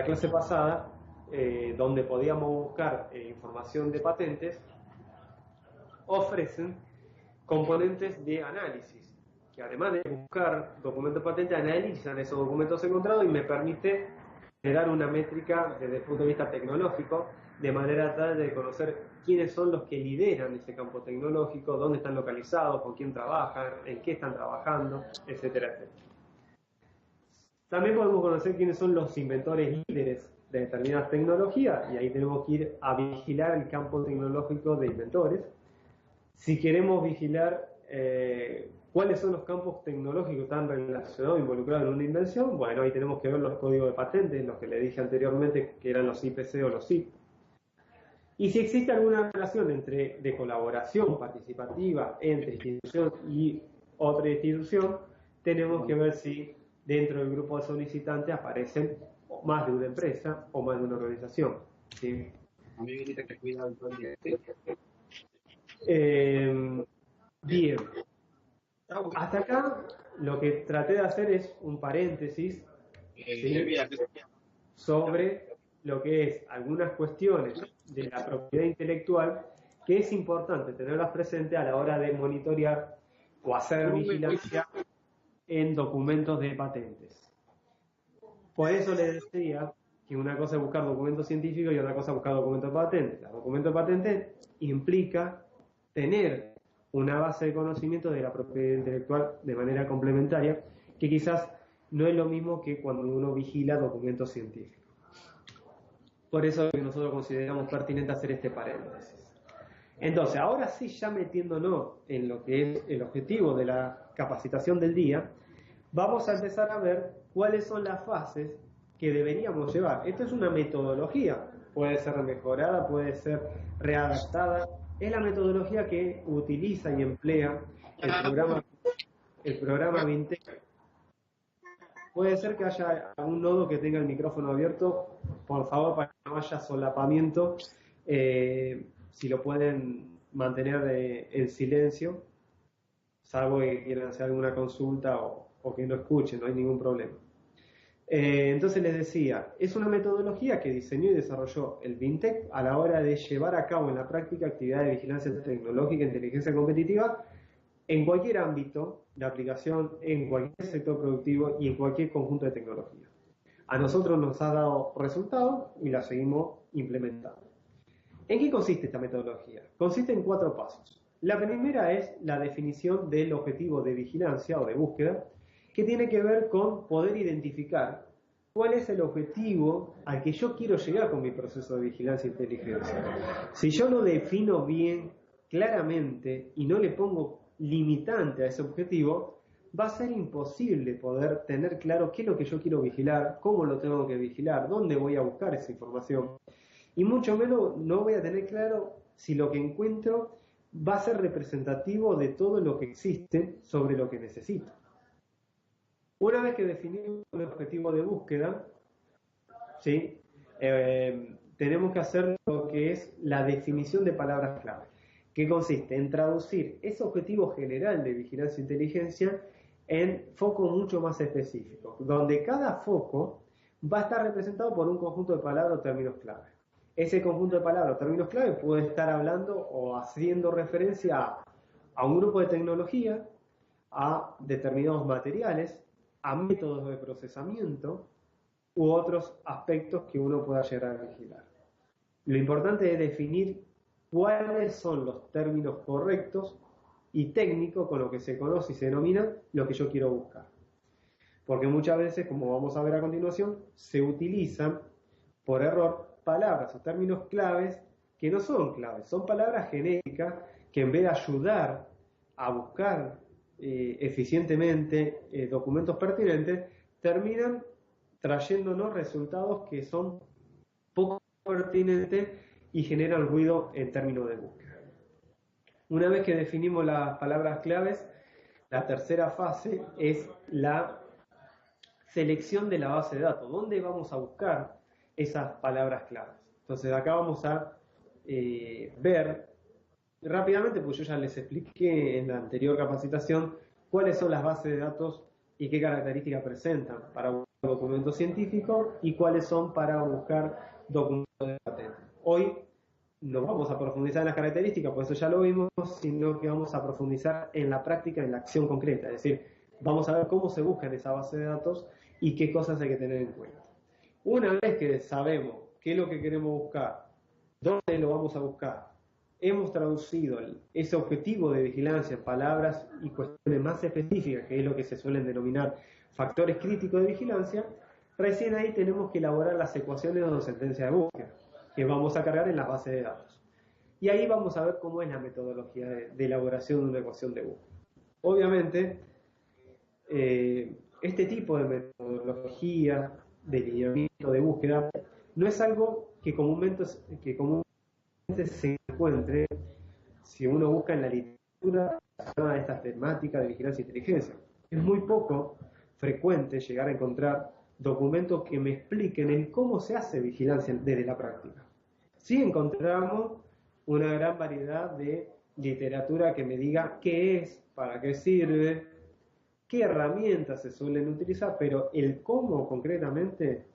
clase pasada, donde podíamos buscar información de patentes, ofrecen componentes de análisis, que además de buscar documentos patentes, analizan esos documentos encontrados y me permite generar una métrica desde el punto de vista tecnológico, de manera tal de conocer quiénes son los que lideran ese campo tecnológico, dónde están localizados, con quién trabajan, en qué están trabajando, etcétera, etcétera. También podemos conocer quiénes son los inventores líderes de determinadas tecnologías, y ahí tenemos que ir a vigilar el campo tecnológico de inventores. Si queremos vigilar cuáles son los campos tecnológicos que están relacionados, involucrados en una invención, bueno, ahí tenemos que ver los códigos de patentes, los que le dije anteriormente, que eran los IPC o los IP. Y si existe alguna relación de colaboración participativa entre institución y otra institución, tenemos que ver si dentro del grupo de solicitantes aparecen más de una empresa o más de una organización. ¿Sí? A mí me dice que cuida el día. Bien. Hasta acá lo que traté de hacer es un paréntesis, ¿sí?, sobre lo que es algunas cuestiones de la propiedad intelectual que es importante tenerlas presentes a la hora de monitorear o hacer vigilancia en documentos de patentes. Por eso les decía que una cosa es buscar documentos científicos y otra cosa es buscar documentos de patentes. El documento de patente implica tener una base de conocimiento de la propiedad intelectual de manera complementaria, que quizás no es lo mismo que cuando uno vigila documentos científicos. Por eso es que nosotros consideramos pertinente hacer este paréntesis. Entonces, ahora sí, ya metiéndonos en lo que es el objetivo de la capacitación del día, vamos a empezar a ver cuáles son las fases que deberíamos llevar. Esto es una metodología, puede ser mejorada, puede ser readaptada. Es la metodología que utiliza y emplea el programa Vintec. Puede ser que haya algún nodo que tenga el micrófono abierto, por favor, para que no haya solapamiento, si lo pueden mantener en silencio, salvo que quieran hacer alguna consulta o que no escuchen, no hay ningún problema. Entonces les decía, es una metodología que diseñó y desarrolló el Vintec a la hora de llevar a cabo en la práctica actividades de vigilancia tecnológica e inteligencia competitiva en cualquier ámbito de aplicación, en cualquier sector productivo y en cualquier conjunto de tecnología. A nosotros nos ha dado resultados y la seguimos implementando. ¿En qué consiste esta metodología? Consiste en 4 pasos. La primera es la definición del objetivo de vigilancia o de búsqueda, que tiene que ver con poder identificar cuál es el objetivo al que yo quiero llegar con mi proceso de vigilancia e inteligencia. Si yo lo defino bien, claramente, y no le pongo limitante a ese objetivo, va a ser imposible poder tener claro qué es lo que yo quiero vigilar, cómo lo tengo que vigilar, dónde voy a buscar esa información. Y mucho menos no voy a tener claro si lo que encuentro va a ser representativo de todo lo que existe sobre lo que necesito. Una vez que definimos el objetivo de búsqueda, ¿sí?, tenemos que hacer lo que es la definición de palabras clave, que consiste en traducir ese objetivo general de vigilancia e inteligencia en focos mucho más específicos, donde cada foco va a estar representado por un conjunto de palabras o términos clave. Ese conjunto de palabras o términos clave puede estar hablando o haciendo referencia a un grupo de tecnología, a determinados materiales, a métodos de procesamiento u otros aspectos que uno pueda llegar a vigilar. Lo importante es definir cuáles son los términos correctos y técnicos con lo que se conoce y se denomina lo que yo quiero buscar. Porque muchas veces, como vamos a ver a continuación, se utilizan por error palabras o términos claves que no son claves, son palabras genéricas que en vez de ayudar a buscar eficientemente documentos pertinentes, terminan trayéndonos resultados que son poco pertinentes y generan ruido en términos de búsqueda. Una vez que definimos las palabras claves, la tercera fase es la selección de la base de datos. ¿Dónde vamos a buscar esas palabras claves? Entonces acá vamos a ver rápidamente, pues yo ya les expliqué en la anterior capacitación cuáles son las bases de datos y qué características presentan para buscar documentos científicos y cuáles son para buscar documentos de patente. Hoy no vamos a profundizar en las características, por eso ya lo vimos, sino que vamos a profundizar en la práctica, en la acción concreta. Es decir, vamos a ver cómo se busca en esa base de datos y qué cosas hay que tener en cuenta. Una vez que sabemos qué es lo que queremos buscar, dónde lo vamos a buscar, hemos traducido ese objetivo de vigilancia en palabras y cuestiones más específicas, que es lo que se suelen denominar factores críticos de vigilancia, recién ahí tenemos que elaborar las ecuaciones o sentencias de búsqueda, que vamos a cargar en las bases de datos. Y ahí vamos a ver cómo es la metodología de elaboración de una ecuación de búsqueda. Obviamente, este tipo de metodología de lineamiento de búsqueda no es algo que comúnmente se encuentre si uno busca en la literatura de estas temáticas de vigilancia e inteligencia. Es muy poco frecuente llegar a encontrar documentos que me expliquen el cómo se hace vigilancia desde la práctica. Sí encontramos una gran variedad de literatura que me diga qué es, para qué sirve, qué herramientas se suelen utilizar, pero el cómo concretamente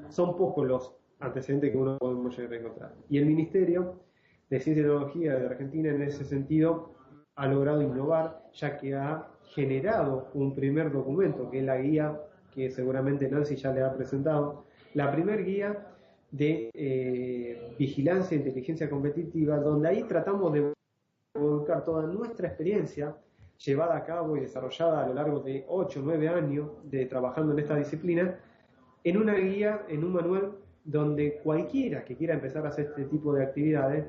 son pocos los antecedentes que uno podemos llegar a encontrar. Y el Ministerio de Ciencia y Tecnología de Argentina en ese sentido ha logrado innovar, ya que ha generado un primer documento, que es la guía que seguramente Nancy ya le ha presentado, la primer guía de vigilancia e inteligencia competitiva, donde ahí tratamos de volcar toda nuestra experiencia llevada a cabo y desarrollada a lo largo de 8 o 9 años de trabajando en esta disciplina, en una guía, en un manual, donde cualquiera que quiera empezar a hacer este tipo de actividades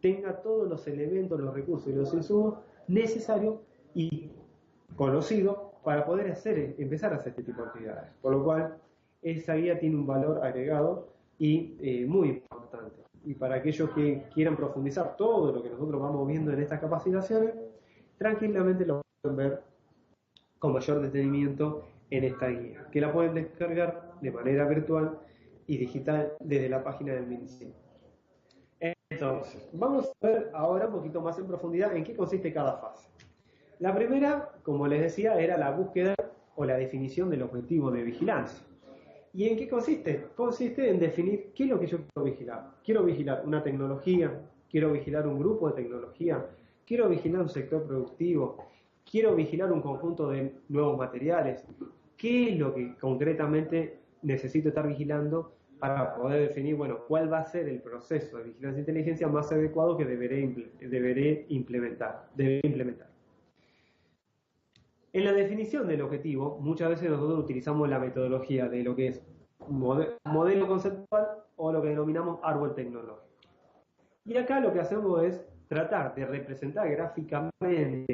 tenga todos los elementos, los recursos y los insumos necesarios y conocidos para poder empezar a hacer este tipo de actividades. Por lo cual, esa guía tiene un valor agregado y muy importante. Y para aquellos que quieran profundizar todo lo que nosotros vamos viendo en estas capacitaciones, tranquilamente lo pueden ver con mayor detenimiento en esta guía, que la pueden descargar de manera virtual y digital desde la página del Ministerio. Entonces, vamos a ver ahora un poquito más en profundidad en qué consiste cada fase. La primera, como les decía, era la búsqueda o la definición del objetivo de vigilancia. ¿Y en qué consiste? Consiste en definir qué es lo que yo quiero vigilar. Quiero vigilar una tecnología, quiero vigilar un grupo de tecnología, quiero vigilar un sector productivo, quiero vigilar un conjunto de nuevos materiales. ¿Qué es lo que concretamente necesito estar vigilando para poder definir, bueno, cuál va a ser el proceso de vigilancia e inteligencia más adecuado que deberé implementar? En la definición del objetivo, muchas veces nosotros utilizamos la metodología de lo que es modelo conceptual o lo que denominamos árbol tecnológico. Y acá lo que hacemos es tratar de representar gráficamente en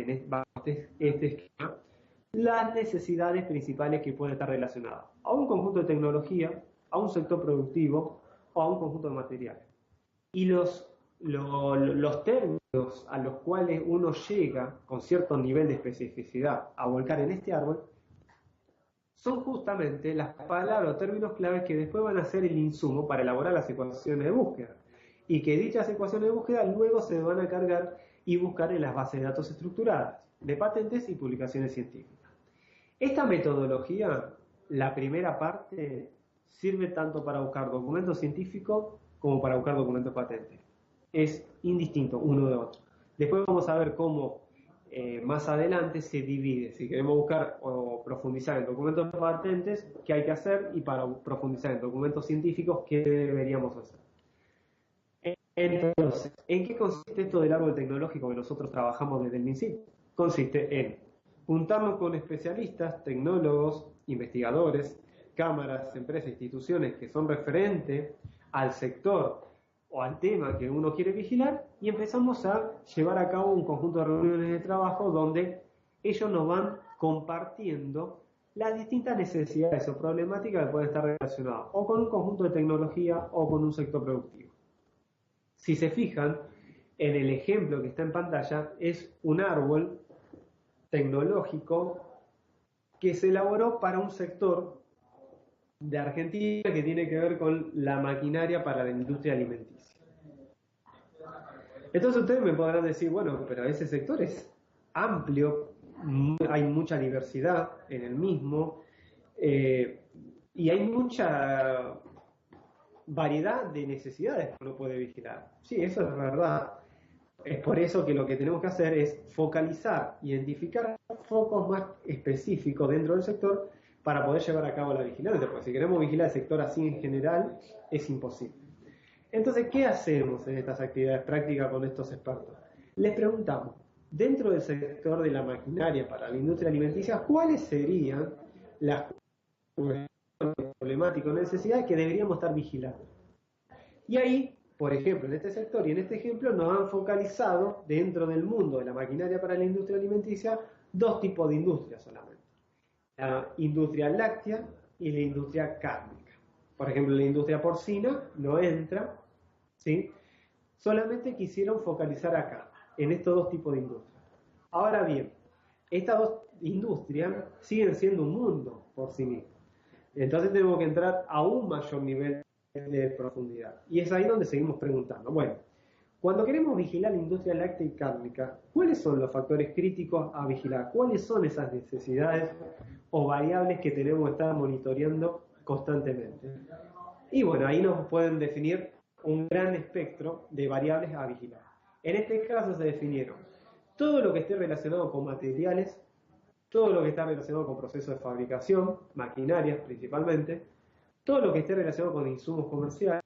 este esquema las necesidades principales que pueden estar relacionadas a un conjunto de tecnología, a un sector productivo o a un conjunto de materiales. Y los términos a los cuales uno llega con cierto nivel de especificidad a volcar en este árbol son justamente las palabras o términos claves que después van a ser el insumo para elaborar las ecuaciones de búsqueda. Y que dichas ecuaciones de búsqueda luego se van a cargar y buscar en las bases de datos estructuradas de patentes y publicaciones científicas. Esta metodología la primera parte sirve tanto para buscar documentos científicos como para buscar documentos patentes. Es indistinto uno de otro. Después vamos a ver cómo más adelante se divide. Si queremos buscar o profundizar en documentos patentes, qué hay que hacer, y para profundizar en documentos científicos, qué deberíamos hacer. Entonces, ¿en qué consiste esto del árbol tecnológico que nosotros trabajamos desde el MinSIT? Consiste en juntarnos con especialistas, tecnólogos, investigadores, cámaras, empresas, instituciones que son referentes al sector o al tema que uno quiere vigilar, y empezamos a llevar a cabo un conjunto de reuniones de trabajo donde ellos nos van compartiendo las distintas necesidades o problemáticas que pueden estar relacionadas o con un conjunto de tecnología o con un sector productivo. Si se fijan, en el ejemplo que está en pantalla es un árbol tecnológico que se elaboró para un sector de Argentina que tiene que ver con la maquinaria para la industria alimenticia. Entonces ustedes me podrán decir, bueno, pero ese sector es amplio, hay mucha diversidad en el mismo, y hay mucha variedad de necesidades que uno puede vigilar. Sí, eso es verdad. Es por eso que lo que tenemos que hacer es focalizar, identificar focos más específicos dentro del sector para poder llevar a cabo la vigilancia, porque si queremos vigilar el sector así en general, es imposible. Entonces, ¿qué hacemos en estas actividades prácticas con estos expertos? Les preguntamos, dentro del sector de la maquinaria para la industria alimenticia, ¿cuáles serían las problemáticas o necesidades que deberíamos estar vigilando? Y ahí, por ejemplo, en este sector y en este ejemplo, nos han focalizado dentro del mundo de la maquinaria para la industria alimenticia dos tipos de industrias solamente: la industria láctea y la industria cárnica. Por ejemplo, la industria porcina no entra, ¿sí? Solamente quisieron focalizar acá, en estos dos tipos de industrias. Ahora bien, estas dos industrias siguen siendo un mundo por sí mismas. Entonces tenemos que entrar a un mayor nivel de profundidad. Y es ahí donde seguimos preguntando. Bueno, cuando queremos vigilar la industria láctea y cárnica, ¿cuáles son los factores críticos a vigilar? ¿Cuáles son esas necesidades o variables que tenemos que estar monitoreando constantemente? Y bueno, ahí nos pueden definir un gran espectro de variables a vigilar. En este caso se definieron todo lo que esté relacionado con materiales, todo lo que está relacionado con procesos de fabricación, maquinarias principalmente, todo lo que esté relacionado con insumos comerciales,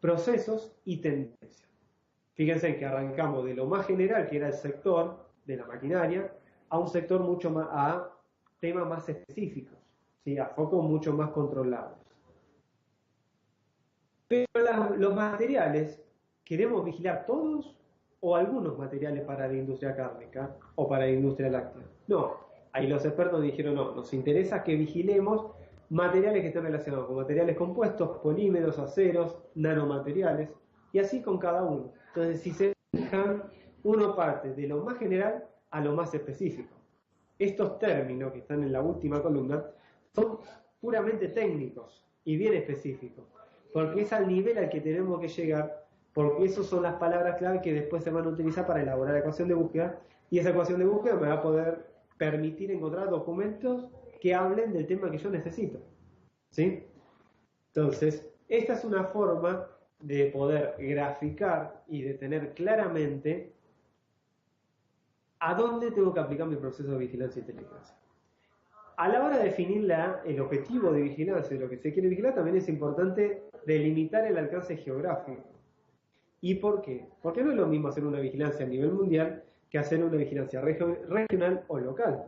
procesos y tendencias. Fíjense que arrancamos de lo más general, que era el sector de la maquinaria, a un sector mucho más, a temas más específicos, ¿sí? A focos mucho más controlables. Pero los materiales, ¿queremos vigilar todos o algunos materiales para la industria cárnica o para la industria láctea? No, ahí los expertos dijeron, no, nos interesa que vigilemos materiales que estén relacionados con materiales compuestos, polímeros, aceros, nanomateriales, y así con cada uno. Entonces, si se fijan, uno parte de lo más general a lo más específico. Estos términos que están en la última columna son puramente técnicos y bien específicos, porque es al nivel al que tenemos que llegar, porque esas son las palabras clave que después se van a utilizar para elaborar la ecuación de búsqueda, y esa ecuación de búsqueda me va a poder permitir encontrar documentos que hablen del tema que yo necesito, ¿sí? Entonces, esta es una forma de poder graficar y de tener claramente a dónde tengo que aplicar mi proceso de vigilancia e inteligencia. A la hora de definir el objetivo de vigilancia y lo que se quiere vigilar, también es importante delimitar el alcance geográfico. ¿Y por qué? Porque no es lo mismo hacer una vigilancia a nivel mundial que hacer una vigilancia regional o local.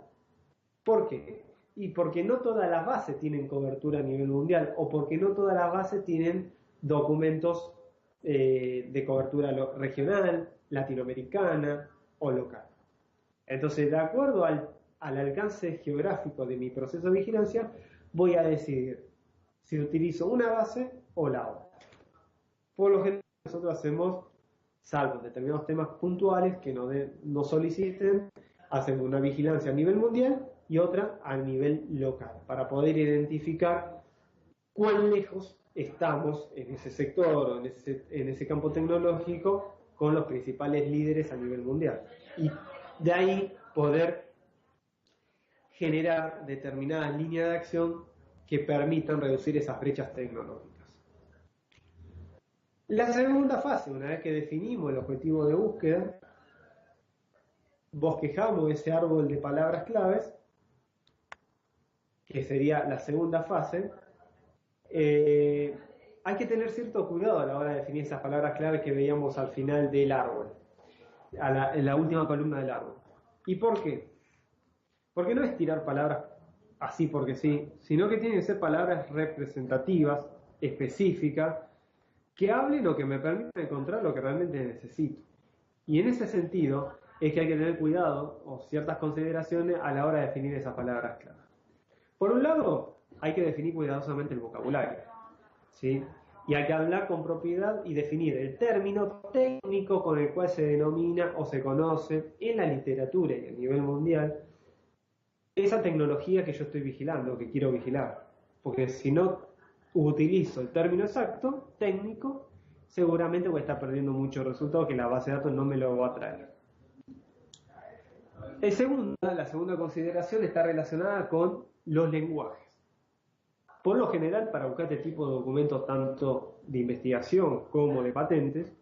¿Por qué? Y porque no todas las bases tienen cobertura a nivel mundial, o porque no todas las bases tienen documentos de cobertura regional, latinoamericana o local. Entonces, de acuerdo al alcance geográfico de mi proceso de vigilancia, voy a decidir si utilizo una base o la otra. Por lo general, nosotros hacemos, salvo determinados temas puntuales que nos soliciten, hacemos una vigilancia a nivel mundial y otra a nivel local, para poder identificar cuán lejos estamos en ese sector o en ese campo tecnológico con los principales líderes a nivel mundial. Y de ahí poder generar determinadas líneas de acción que permitan reducir esas brechas tecnológicas. La segunda fase, una vez que definimos el objetivo de búsqueda, bosquejamos ese árbol de palabras claves, que sería la segunda fase. Hay que tener cierto cuidado a la hora de definir esas palabras claves que veíamos al final del árbol, en la última columna del árbol. ¿Y por qué? Porque no es tirar palabras así porque sí, sino que tienen que ser palabras representativas, específicas, que hablen o que me permitan encontrar lo que realmente necesito. Y en ese sentido es que hay que tener cuidado o ciertas consideraciones a la hora de definir esas palabras claves. Por un lado, hay que definir cuidadosamente el vocabulario, ¿sí? Y hay que hablar con propiedad y definir el término técnico con el cual se denomina o se conoce en la literatura y a nivel mundial esa tecnología que yo estoy vigilando, que quiero vigilar. Porque si no utilizo el término exacto, técnico, seguramente voy a estar perdiendo muchos resultados que la base de datos no me lo va a traer. La segunda consideración está relacionada con los lenguajes. Por lo general, para buscar este tipo de documentos, tanto de investigación como de patentes,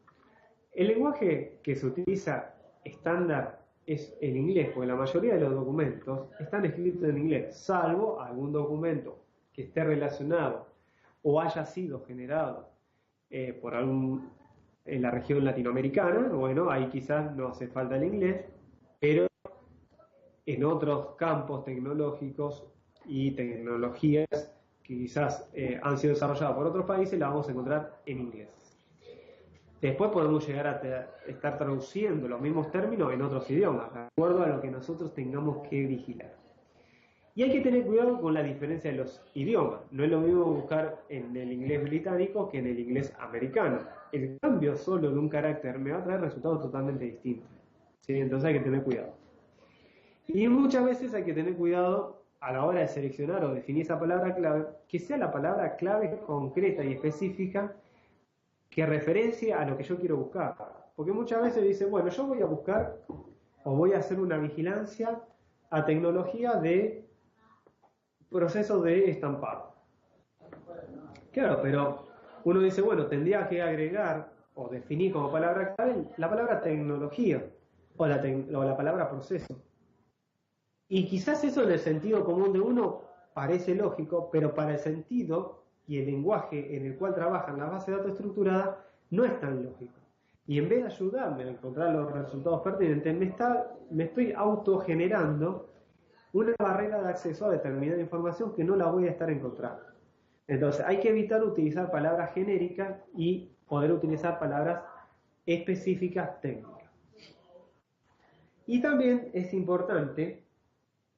el lenguaje que se utiliza estándar es el inglés, porque la mayoría de los documentos están escritos en inglés, salvo algún documento que esté relacionado o haya sido generado por en la región latinoamericana. Bueno, ahí quizás no hace falta el inglés, pero en otros campos tecnológicos y tecnologías que quizás han sido desarrolladas por otros países, la vamos a encontrar en inglés. Después podemos llegar a estar traduciendo los mismos términos en otros idiomas, de acuerdo a lo que nosotros tengamos que vigilar. Y hay que tener cuidado con la diferencia de los idiomas. No es lo mismo buscar en el inglés británico que en el inglés americano. El cambio solo de un carácter me va a traer resultados totalmente distintos, ¿sí? Entonces hay que tener cuidado. Y muchas veces hay que tener cuidado a la hora de seleccionar o definir esa palabra clave, que sea la palabra clave concreta y específica que referencie a lo que yo quiero buscar. Porque muchas veces dicen, bueno, yo voy a buscar o voy a hacer una vigilancia a tecnología de procesos de estampado. Claro, pero uno dice, bueno, tendría que agregar o definir como palabra clave la palabra tecnología o la palabra proceso. Y quizás eso en el sentido común de uno parece lógico, pero para el sentido y el lenguaje en el cual trabajan las bases de datos estructuradas no es tan lógico. Y en vez de ayudarme a encontrar los resultados pertinentes, me estoy autogenerando una barrera de acceso a determinada información que no la voy a estar encontrando. Entonces hay que evitar utilizar palabras genéricas y poder utilizar palabras específicas técnicas. Y también es importante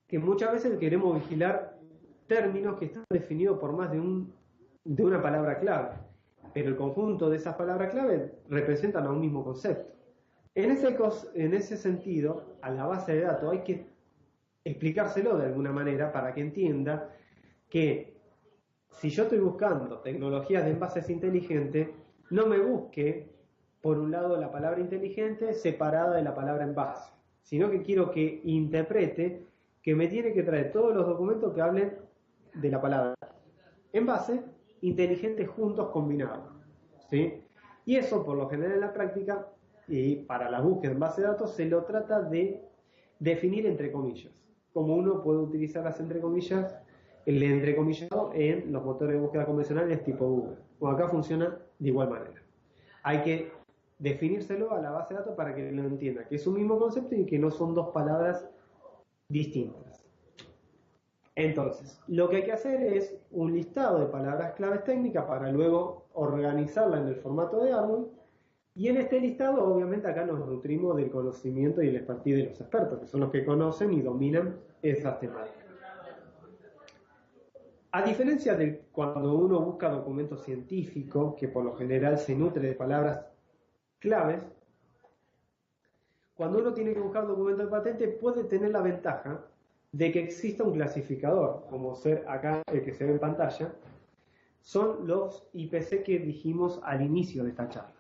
que muchas veces queremos vigilar términos que están definidos por más de una palabra clave, pero el conjunto de esas palabras clave representan a un mismo concepto. En ese sentido, a la base de datos hay que explicárselo de alguna manera para que entienda que si yo estoy buscando tecnologías de envases inteligentes, no me busque por un lado la palabra inteligente separada de la palabra envase, sino que quiero que interprete que me tiene que traer todos los documentos que hablen de la palabra envase, inteligente juntos combinados, ¿sí? Y eso, por lo general en la práctica, y para la búsqueda en base de datos, se lo trata de definir entre comillas. Como uno puede utilizar las entre comillas, el entrecomillado en los motores de búsqueda convencionales tipo Google. O acá funciona de igual manera. Hay que definírselo a la base de datos para que lo entienda, que es un mismo concepto y que no son dos palabras distintas. Entonces, lo que hay que hacer es un listado de palabras claves técnicas para luego organizarla en el formato de árbol. Y en este listado, obviamente, acá nos nutrimos del conocimiento y el expertise de los expertos, que son los que conocen y dominan esas temáticas. A diferencia de cuando uno busca documentos científicos, que por lo general se nutre de palabras claves, cuando uno tiene que buscar documentos de patente puede tener la ventaja de que exista un clasificador, como ser acá el que se ve en pantalla, son los IPC que dijimos al inicio de esta charla.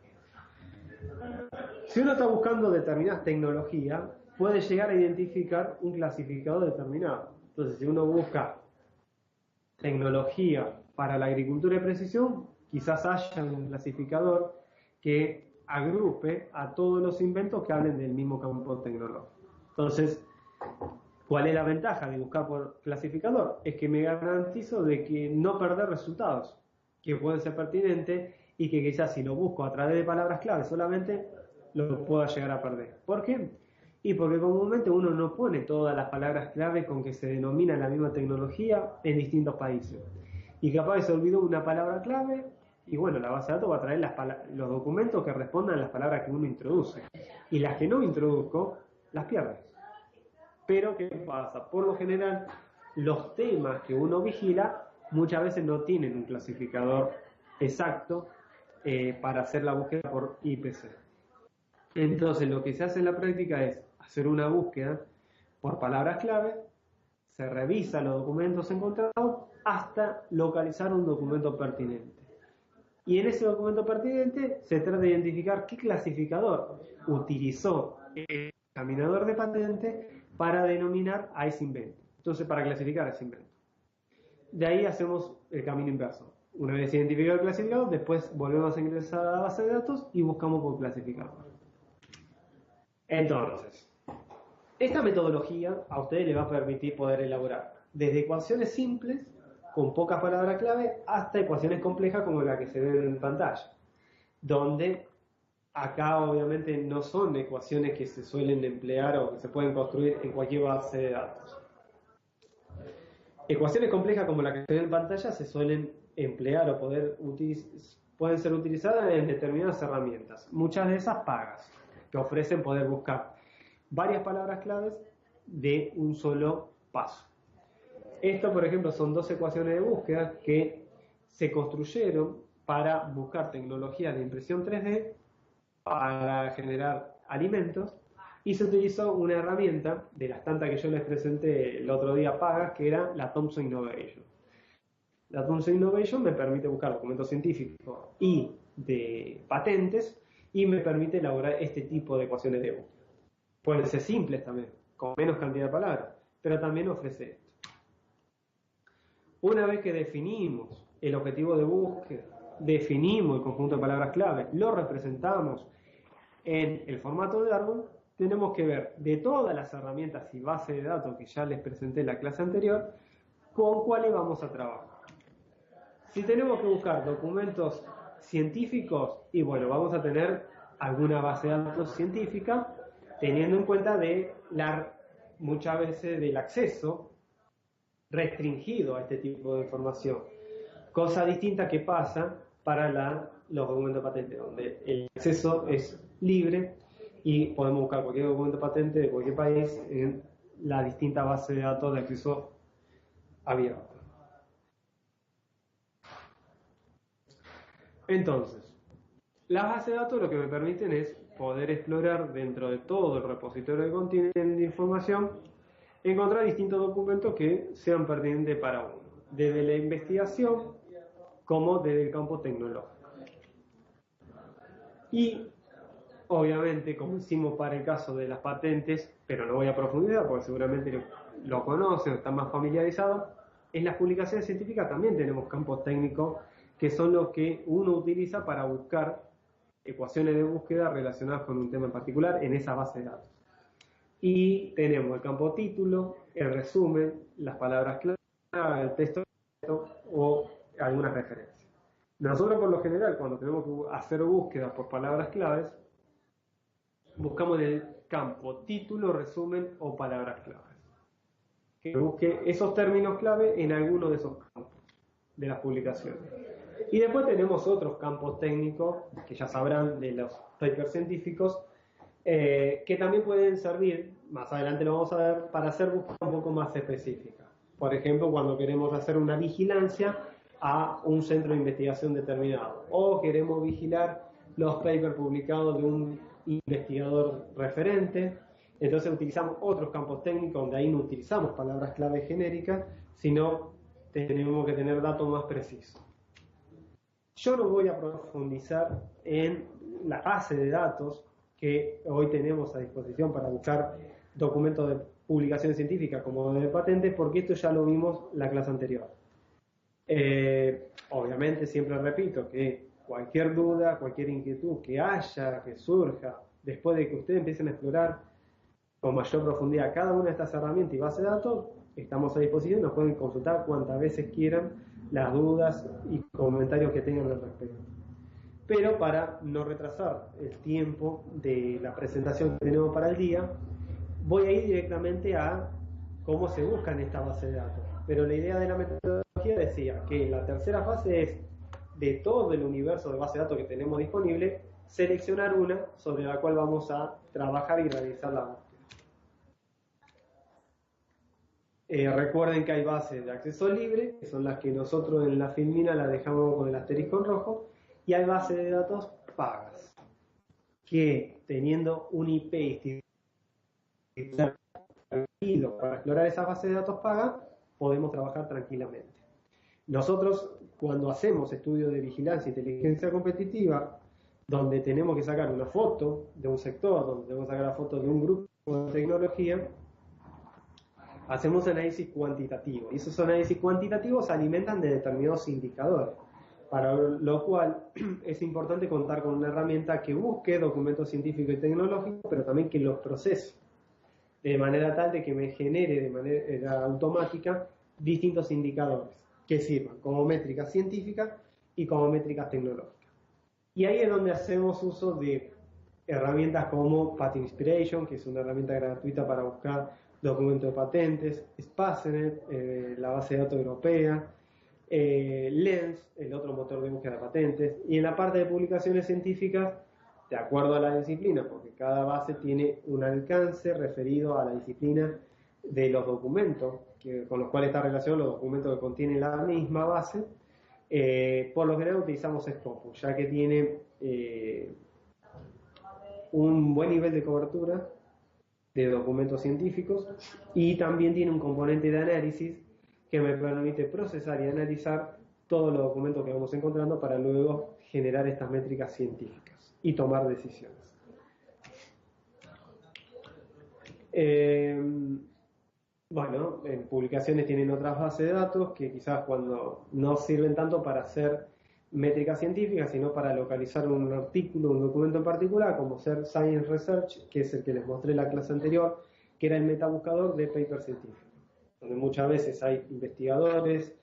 Si uno está buscando determinadas tecnologías, puede llegar a identificar un clasificador determinado. Entonces, si uno busca tecnología para la agricultura de precisión, quizás haya un clasificador que agrupe a todos los inventos que hablen del mismo campo tecnológico. Entonces, ¿cuál es la ventaja de buscar por clasificador? Es que me garantizo de que no perder resultados que pueden ser pertinentes y que quizás si lo busco a través de palabras clave solamente lo pueda llegar a perder. ¿Por qué? Y porque comúnmente uno no pone todas las palabras clave con que se denomina la misma tecnología en distintos países. Y capaz se olvidó una palabra clave y bueno, la base de datos va a traer los documentos que respondan a las palabras que uno introduce. Y las que no introduzco, las pierdes. Pero ¿qué pasa? Por lo general, los temas que uno vigila muchas veces no tienen un clasificador exacto para hacer la búsqueda por IPC. Entonces lo que se hace en la práctica es hacer una búsqueda por palabras clave, se revisa los documentos encontrados hasta localizar un documento pertinente. Y en ese documento pertinente se trata de identificar qué clasificador utilizó el examinador de patente para denominar a ese invento. Entonces, para clasificar ese invento. De ahí hacemos el camino inverso. Una vez identificado el clasificador, después volvemos a ingresar a la base de datos y buscamos por clasificador. Entonces, esta metodología a ustedes les va a permitir poder elaborar desde ecuaciones simples, con pocas palabras clave, hasta ecuaciones complejas como la que se ve en pantalla, donde acá obviamente no son ecuaciones que se suelen emplear o que se pueden construir en cualquier base de datos. Ecuaciones complejas como la que se ve en pantalla se suelen emplear o pueden ser utilizadas en determinadas herramientas, muchas de esas pagas, que ofrecen poder buscar varias palabras claves de un solo paso. Esto, por ejemplo, son dos ecuaciones de búsqueda que se construyeron para buscar tecnologías de impresión 3D para generar alimentos y se utilizó una herramienta de las tantas que yo les presenté el otro día pagas, que era la Thomson Innovation. La Thomson Innovation me permite buscar documentos científicos y de patentes y me permite elaborar este tipo de ecuaciones de búsqueda. Pueden ser simples también, con menos cantidad de palabras, pero también ofrece esto. Una vez que definimos el objetivo de búsqueda, definimos el conjunto de palabras clave, lo representamos en el formato de árbol, tenemos que ver de todas las herramientas y bases de datos que ya les presenté en la clase anterior, con cuáles vamos a trabajar. Si tenemos que buscar documentos científicos, y bueno, vamos a tener alguna base de datos científica, teniendo en cuenta muchas veces del acceso restringido a este tipo de información. Cosa distinta que pasa para los documentos patentes, donde el acceso es libre y podemos buscar cualquier documento patente de cualquier país en la distinta base de datos de acceso abierto. Entonces, las bases de datos lo que me permiten es poder explorar dentro de todo el repositorio que contienen de información, encontrar distintos documentos que sean pertinentes para uno, desde la investigación como desde el campo tecnológico. Y obviamente, como hicimos para el caso de las patentes, pero no voy a profundizar porque seguramente lo conocen, están más familiarizados, en las publicaciones científicas también tenemos campos técnicos que son los que uno utiliza para buscar ecuaciones de búsqueda relacionadas con un tema en particular en esa base de datos. Y tenemos el campo título, el resumen, las palabras clave, el texto o algunas referencias. Nosotros por lo general, cuando tenemos que hacer búsquedas por palabras claves, buscamos en el campo título, resumen o palabras claves. Que busque esos términos clave en alguno de esos campos de las publicaciones. Y después tenemos otros campos técnicos, que ya sabrán de los papers científicos, que también pueden servir, más adelante lo vamos a ver, para hacer búsquedas un poco más específicas. Por ejemplo, cuando queremos hacer una vigilancia a un centro de investigación determinado, o queremos vigilar los papers publicados de un investigador referente, entonces utilizamos otros campos técnicos donde ahí no utilizamos palabras clave genéricas, sino tenemos que tener datos más precisos. Yo no voy a profundizar en la base de datos que hoy tenemos a disposición para buscar documentos de publicaciones científicas como de patentes, porque esto ya lo vimos en la clase anterior. Obviamente siempre repito que cualquier duda, cualquier inquietud que haya, que surja, después de que ustedes empiecen a explorar con mayor profundidad cada una de estas herramientas y bases de datos, estamos a disposición, nos pueden consultar cuantas veces quieran las dudas y comentarios que tengan al respecto. Pero para no retrasar el tiempo de la presentación que tenemos para el día, voy a ir directamente a cómo se buscan estas bases de datos. Pero la idea de la metodología decía que la tercera fase es, de todo el universo de bases de datos que tenemos disponible, seleccionar una sobre la cual vamos a trabajar y realizar la búsqueda. Recuerden que hay bases de acceso libre, que son las que nosotros en la Filmina las dejamos con el asterisco en rojo, y hay bases de datos pagas, que teniendo un IP para explorar esas bases de datos pagas, podemos trabajar tranquilamente. Nosotros, cuando hacemos estudios de vigilancia e inteligencia competitiva, donde tenemos que sacar una foto de un sector, donde tenemos que sacar la foto de un grupo de tecnología, hacemos análisis cuantitativo. Y esos análisis cuantitativos se alimentan de determinados indicadores, para lo cual es importante contar con una herramienta que busque documentos científicos y tecnológicos, pero también que los procese, de manera tal de que me genere de manera automática distintos indicadores que sirvan como métricas científicas y como métricas tecnológicas. Y ahí es donde hacemos uso de herramientas como Patent Inspiration, que es una herramienta gratuita para buscar documentos de patentes, Spacenet, la base de datos europea, Lens, el otro motor de búsqueda de patentes, y en la parte de publicaciones científicas, de acuerdo a la disciplina, porque cada base tiene un alcance referido a la disciplina de los documentos con los cuales está relacionado los documentos que contienen la misma base. Por lo general utilizamos Scopus, ya que tiene un buen nivel de cobertura de documentos científicos y también tiene un componente de análisis que me permite procesar y analizar todos los documentos que vamos encontrando para luego generar estas métricas científicas y tomar decisiones. Bueno, en publicaciones tienen otras bases de datos que quizás cuando no sirven tanto para hacer métricas científicas, sino para localizar un artículo, un documento en particular, como ser Science Research, que es el que les mostré en la clase anterior, que era el metabuscador de paper científico, donde muchas veces hay investigadores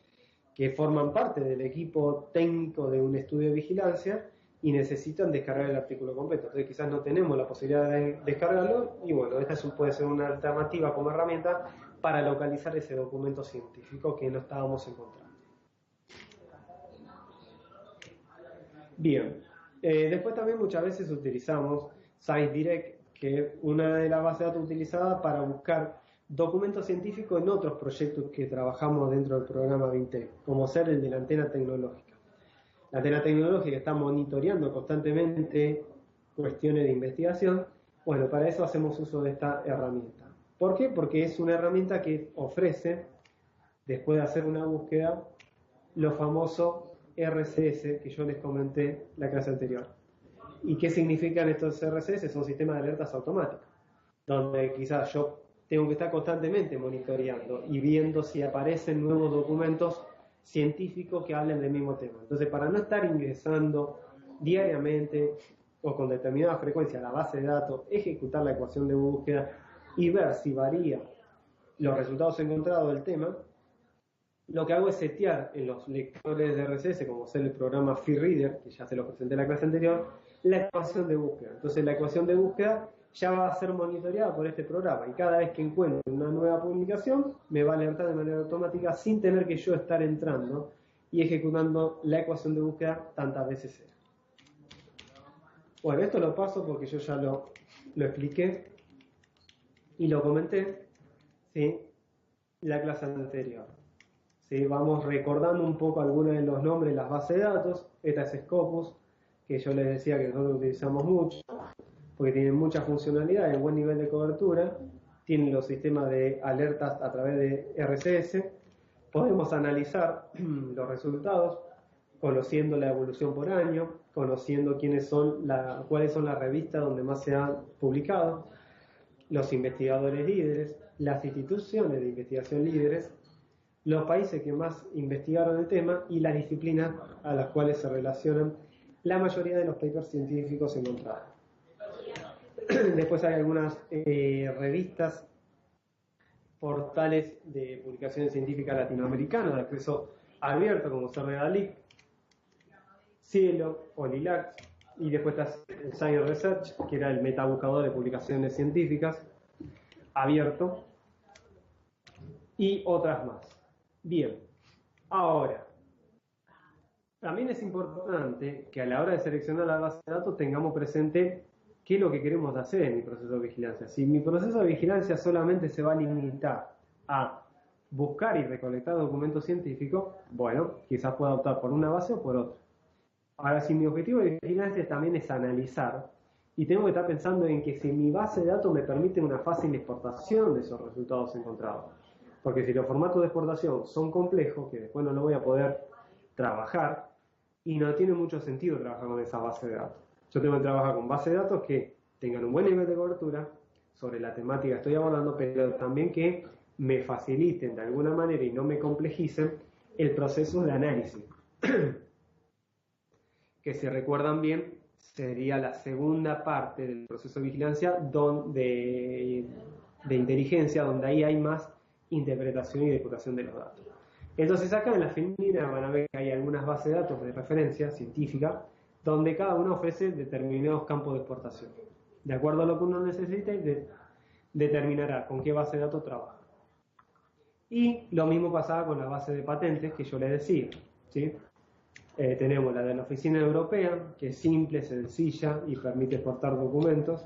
que forman parte del equipo técnico de un estudio de vigilancia y necesitan descargar el artículo completo. Entonces quizás no tenemos la posibilidad de descargarlo y bueno, esta puede ser una alternativa como herramienta para localizar ese documento científico que no estábamos encontrando. Bien, después también muchas veces utilizamos ScienceDirect, que es una de las bases de datos utilizadas para buscar documentos científicos en otros proyectos que trabajamos dentro del programa Vintec, como ser el de la antena tecnológica. La antena tecnológica está monitoreando constantemente cuestiones de investigación. Bueno, para eso hacemos uso de esta herramienta. ¿Por qué? Porque es una herramienta que ofrece, después de hacer una búsqueda, lo famoso RCS que yo les comenté la clase anterior. ¿Y qué significan estos RCS? Son sistemas de alertas automáticos, donde quizás yo tengo que estar constantemente monitoreando y viendo si aparecen nuevos documentos científicos que hablen del mismo tema. Entonces, para no estar ingresando diariamente o con determinada frecuencia a la base de datos, ejecutar la ecuación de búsqueda y ver si varía los resultados encontrados del tema, lo que hago es setear en los lectores de RCS, como ser el programa FeedReader, que ya se lo presenté en la clase anterior, la ecuación de búsqueda. Entonces la ecuación de búsqueda ya va a ser monitoreada por este programa y cada vez que encuentre una nueva publicación me va a alertar de manera automática sin tener que yo estar entrando y ejecutando la ecuación de búsqueda tantas veces sea. Bueno, esto lo paso porque yo ya lo expliqué y lo comenté, ¿sí?, la clase anterior. ¿Sí? Vamos recordando un poco algunos de los nombres de las bases de datos. Esta es Scopus, que yo les decía que nosotros utilizamos mucho, porque tienen mucha funcionalidad y buen nivel de cobertura. Tienen los sistemas de alertas a través de RCS. Podemos analizar los resultados, conociendo la evolución por año, conociendo cuáles son las revistas donde más se han publicado, los investigadores líderes, las instituciones de investigación líderes, los países que más investigaron el tema y las disciplinas a las cuales se relacionan la mayoría de los papers científicos encontrados. Después hay algunas revistas, portales de publicaciones científicas latinoamericanas de acceso abierto, como CRDALIC, Cielo, OLILAC, y después está Science Research, que era el metabuscador de publicaciones científicas, abierto, y otras más. Bien, ahora, también es importante que a la hora de seleccionar la base de datos tengamos presente qué es lo que queremos hacer en mi proceso de vigilancia. Si mi proceso de vigilancia solamente se va a limitar a buscar y recolectar documentos científicos, bueno, quizás pueda optar por una base o por otra. Ahora, si mi objetivo de vigilancia también es analizar, y tengo que estar pensando en que si mi base de datos me permite una fácil exportación de esos resultados encontrados. Porque si los formatos de exportación son complejos, que después no lo voy a poder trabajar, y no tiene mucho sentido trabajar con esa base de datos. Yo tengo que trabajar con bases de datos que tengan un buen nivel de cobertura sobre la temática que estoy abordando, pero también que me faciliten de alguna manera y no me complejicen el proceso de análisis. Que si recuerdan bien, sería la segunda parte del proceso de vigilancia de inteligencia, donde ahí hay más interpretación y depuración de los datos. Entonces acá en la filmina van a ver que hay algunas bases de datos de referencia científica, donde cada uno ofrece determinados campos de exportación. De acuerdo a lo que uno necesite, determinará con qué base de datos trabaja. Y lo mismo pasaba con la base de patentes que yo les decía, ¿sí? Tenemos la de la Oficina Europea, que es simple, sencilla y permite exportar documentos,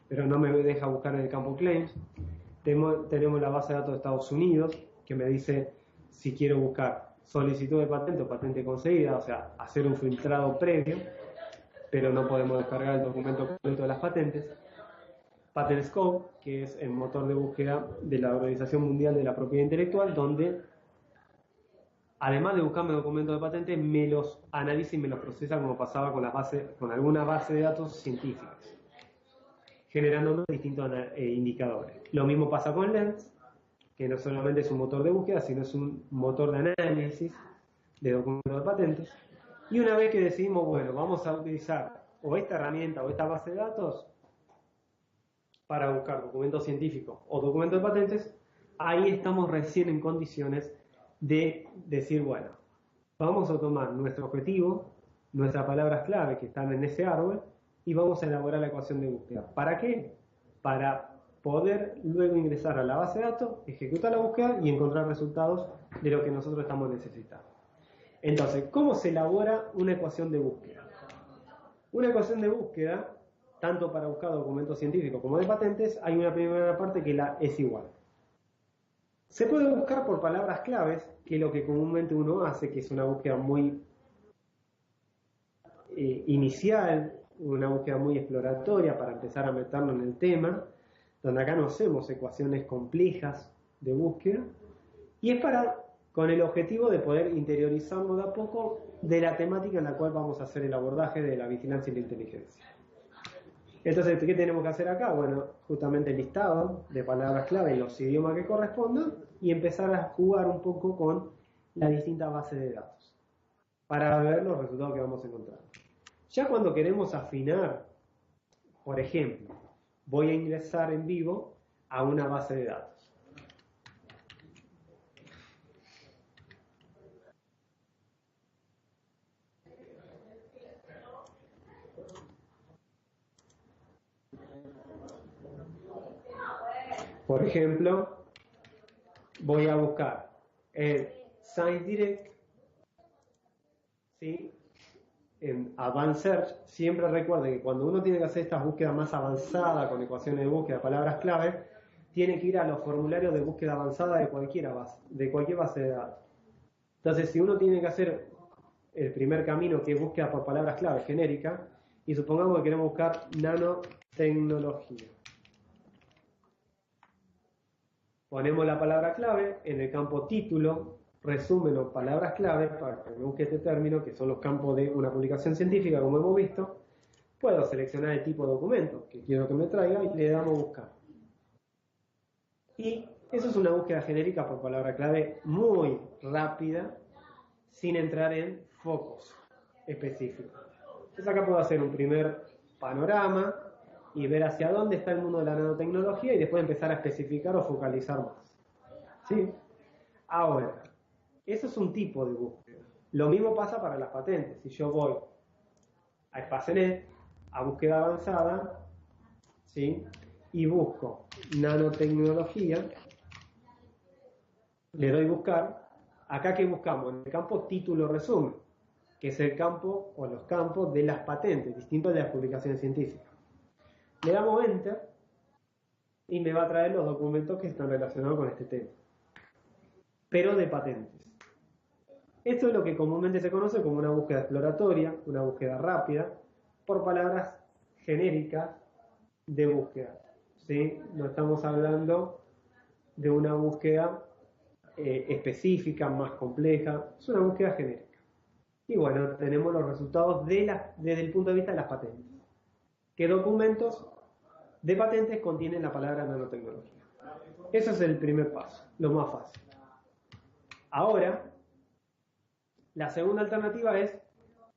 pero no me deja buscar en el campo claims. Tenemos la base de datos de Estados Unidos, que me dice si quiero buscar solicitud de patente o patente concedida, o sea, hacer un filtrado previo, pero no podemos descargar el documento completo de las patentes. PatentScope, que es el motor de búsqueda de la Organización Mundial de la Propiedad Intelectual, donde además de buscarme documentos de patente, me los analiza y me los procesa como pasaba con alguna base de datos científicas, generándome distintos indicadores. Lo mismo pasa con Lens, que no solamente es un motor de búsqueda, sino es un motor de análisis de documentos de patentes. Y una vez que decidimos, bueno, vamos a utilizar o esta herramienta o esta base de datos para buscar documentos científicos o documentos de patentes, ahí estamos recién en condiciones de decir, bueno, vamos a tomar nuestro objetivo, nuestras palabras clave que están en ese árbol, y vamos a elaborar la ecuación de búsqueda. ¿Para qué? Para poder luego ingresar a la base de datos, ejecutar la búsqueda y encontrar resultados de lo que nosotros estamos necesitando. Entonces, ¿cómo se elabora una ecuación de búsqueda? Una ecuación de búsqueda, tanto para buscar documentos científicos como de patentes, hay una primera parte que es igual. Se puede buscar por palabras claves, que es lo que comúnmente uno hace, que es una búsqueda muy inicial, una búsqueda muy exploratoria para empezar a meternos en el tema, donde acá no hacemos ecuaciones complejas de búsqueda, y es con el objetivo de poder interiorizarnos de a poco de la temática en la cual vamos a hacer el abordaje de la vigilancia y la inteligencia. Entonces, ¿qué tenemos que hacer acá? Bueno, justamente el listado de palabras clave en los idiomas que correspondan y empezar a jugar un poco con las distintas bases de datos para ver los resultados que vamos a encontrar. Ya cuando queremos afinar, por ejemplo, voy a ingresar en vivo a una base de datos. Por ejemplo, voy a buscar en ScienceDirect, ¿sí? En Advanced Search. Siempre recuerden que cuando uno tiene que hacer estas búsquedas más avanzadas con ecuaciones de búsqueda, palabras clave, tiene que ir a los formularios de búsqueda avanzada de cualquier base de datos. Entonces, si uno tiene que hacer el primer camino, que es búsqueda por palabras clave genérica, y supongamos que queremos buscar nanotecnología. Ponemos la palabra clave en el campo título, resumen o palabras clave para que me busque este término, que son los campos de una publicación científica, como hemos visto. Puedo seleccionar el tipo de documento que quiero que me traiga y le damos buscar. Y Eso es una búsqueda genérica por palabra clave muy rápida, sin entrar en focos específicos. Entonces acá puedo hacer un primer panorama y ver hacia dónde está el mundo de la nanotecnología y después empezar a especificar o focalizar más. ¿Sí? Ahora, eso es un tipo de búsqueda. Lo mismo pasa para las patentes. Si yo voy a Espacenet, a búsqueda avanzada, ¿sí? Y busco nanotecnología, le doy buscar. Acá, ¿qué buscamos? En el campo título resumen, que es el campo o los campos de las patentes, distintos de las publicaciones científicas. Le damos Enter y me va a traer los documentos que están relacionados con este tema, pero de patentes. Esto es lo que comúnmente se conoce como una búsqueda exploratoria, una búsqueda rápida, por palabras genéricas de búsqueda. ¿Sí? No estamos hablando de una búsqueda específica, más compleja, es una búsqueda genérica. Y bueno, tenemos los resultados desde el punto de vista de las patentes. ¿Qué documentos de patentes contienen la palabra nanotecnología? Eso es el primer paso, lo más fácil. Ahora, la segunda alternativa es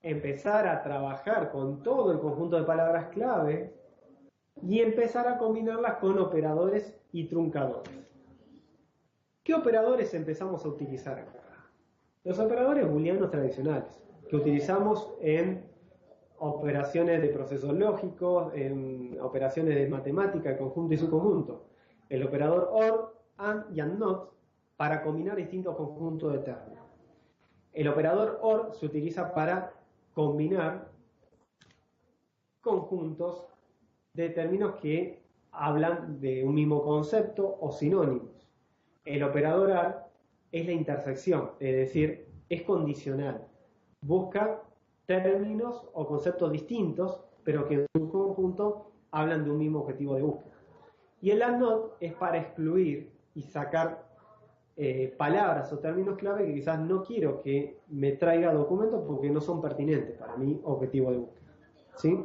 empezar a trabajar con todo el conjunto de palabras clave y empezar a combinarlas con operadores y truncadores. ¿Qué operadores empezamos a utilizar acá? Los operadores booleanos tradicionales, que utilizamos en operaciones de procesos lógicos, en operaciones de matemática, conjunto y subconjunto. El operador OR, AND y AND NOT para combinar distintos conjuntos de términos. El operador OR se utiliza para combinar conjuntos de términos que hablan de un mismo concepto o sinónimos. El operador AR es la intersección, es decir, es condicional. Busca términos o conceptos distintos, pero que en su conjunto hablan de un mismo objetivo de búsqueda. Y el AND NOT es para excluir y sacar palabras o términos clave que quizás no quiero que me traiga documentos porque no son pertinentes para mi objetivo de búsqueda. ¿Sí?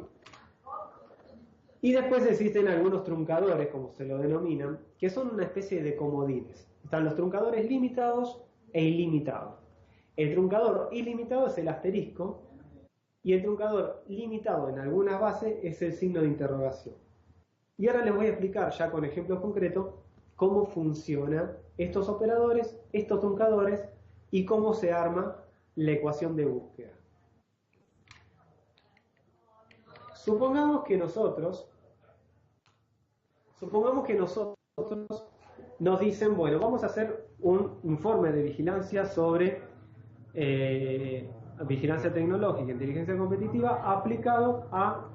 Y después existen algunos truncadores, como se lo denominan, que son una especie de comodines. Están los truncadores limitados e ilimitados. El truncador ilimitado es el asterisco y el truncador limitado en algunas bases es el signo de interrogación. Y ahora les voy a explicar ya con ejemplos concretos cómo funcionan estos operadores, estos truncadores y cómo se arma la ecuación de búsqueda. Supongamos que nosotros nos dicen, bueno, vamos a hacer un informe de vigilancia sobre vigilancia tecnológica e inteligencia competitiva aplicado a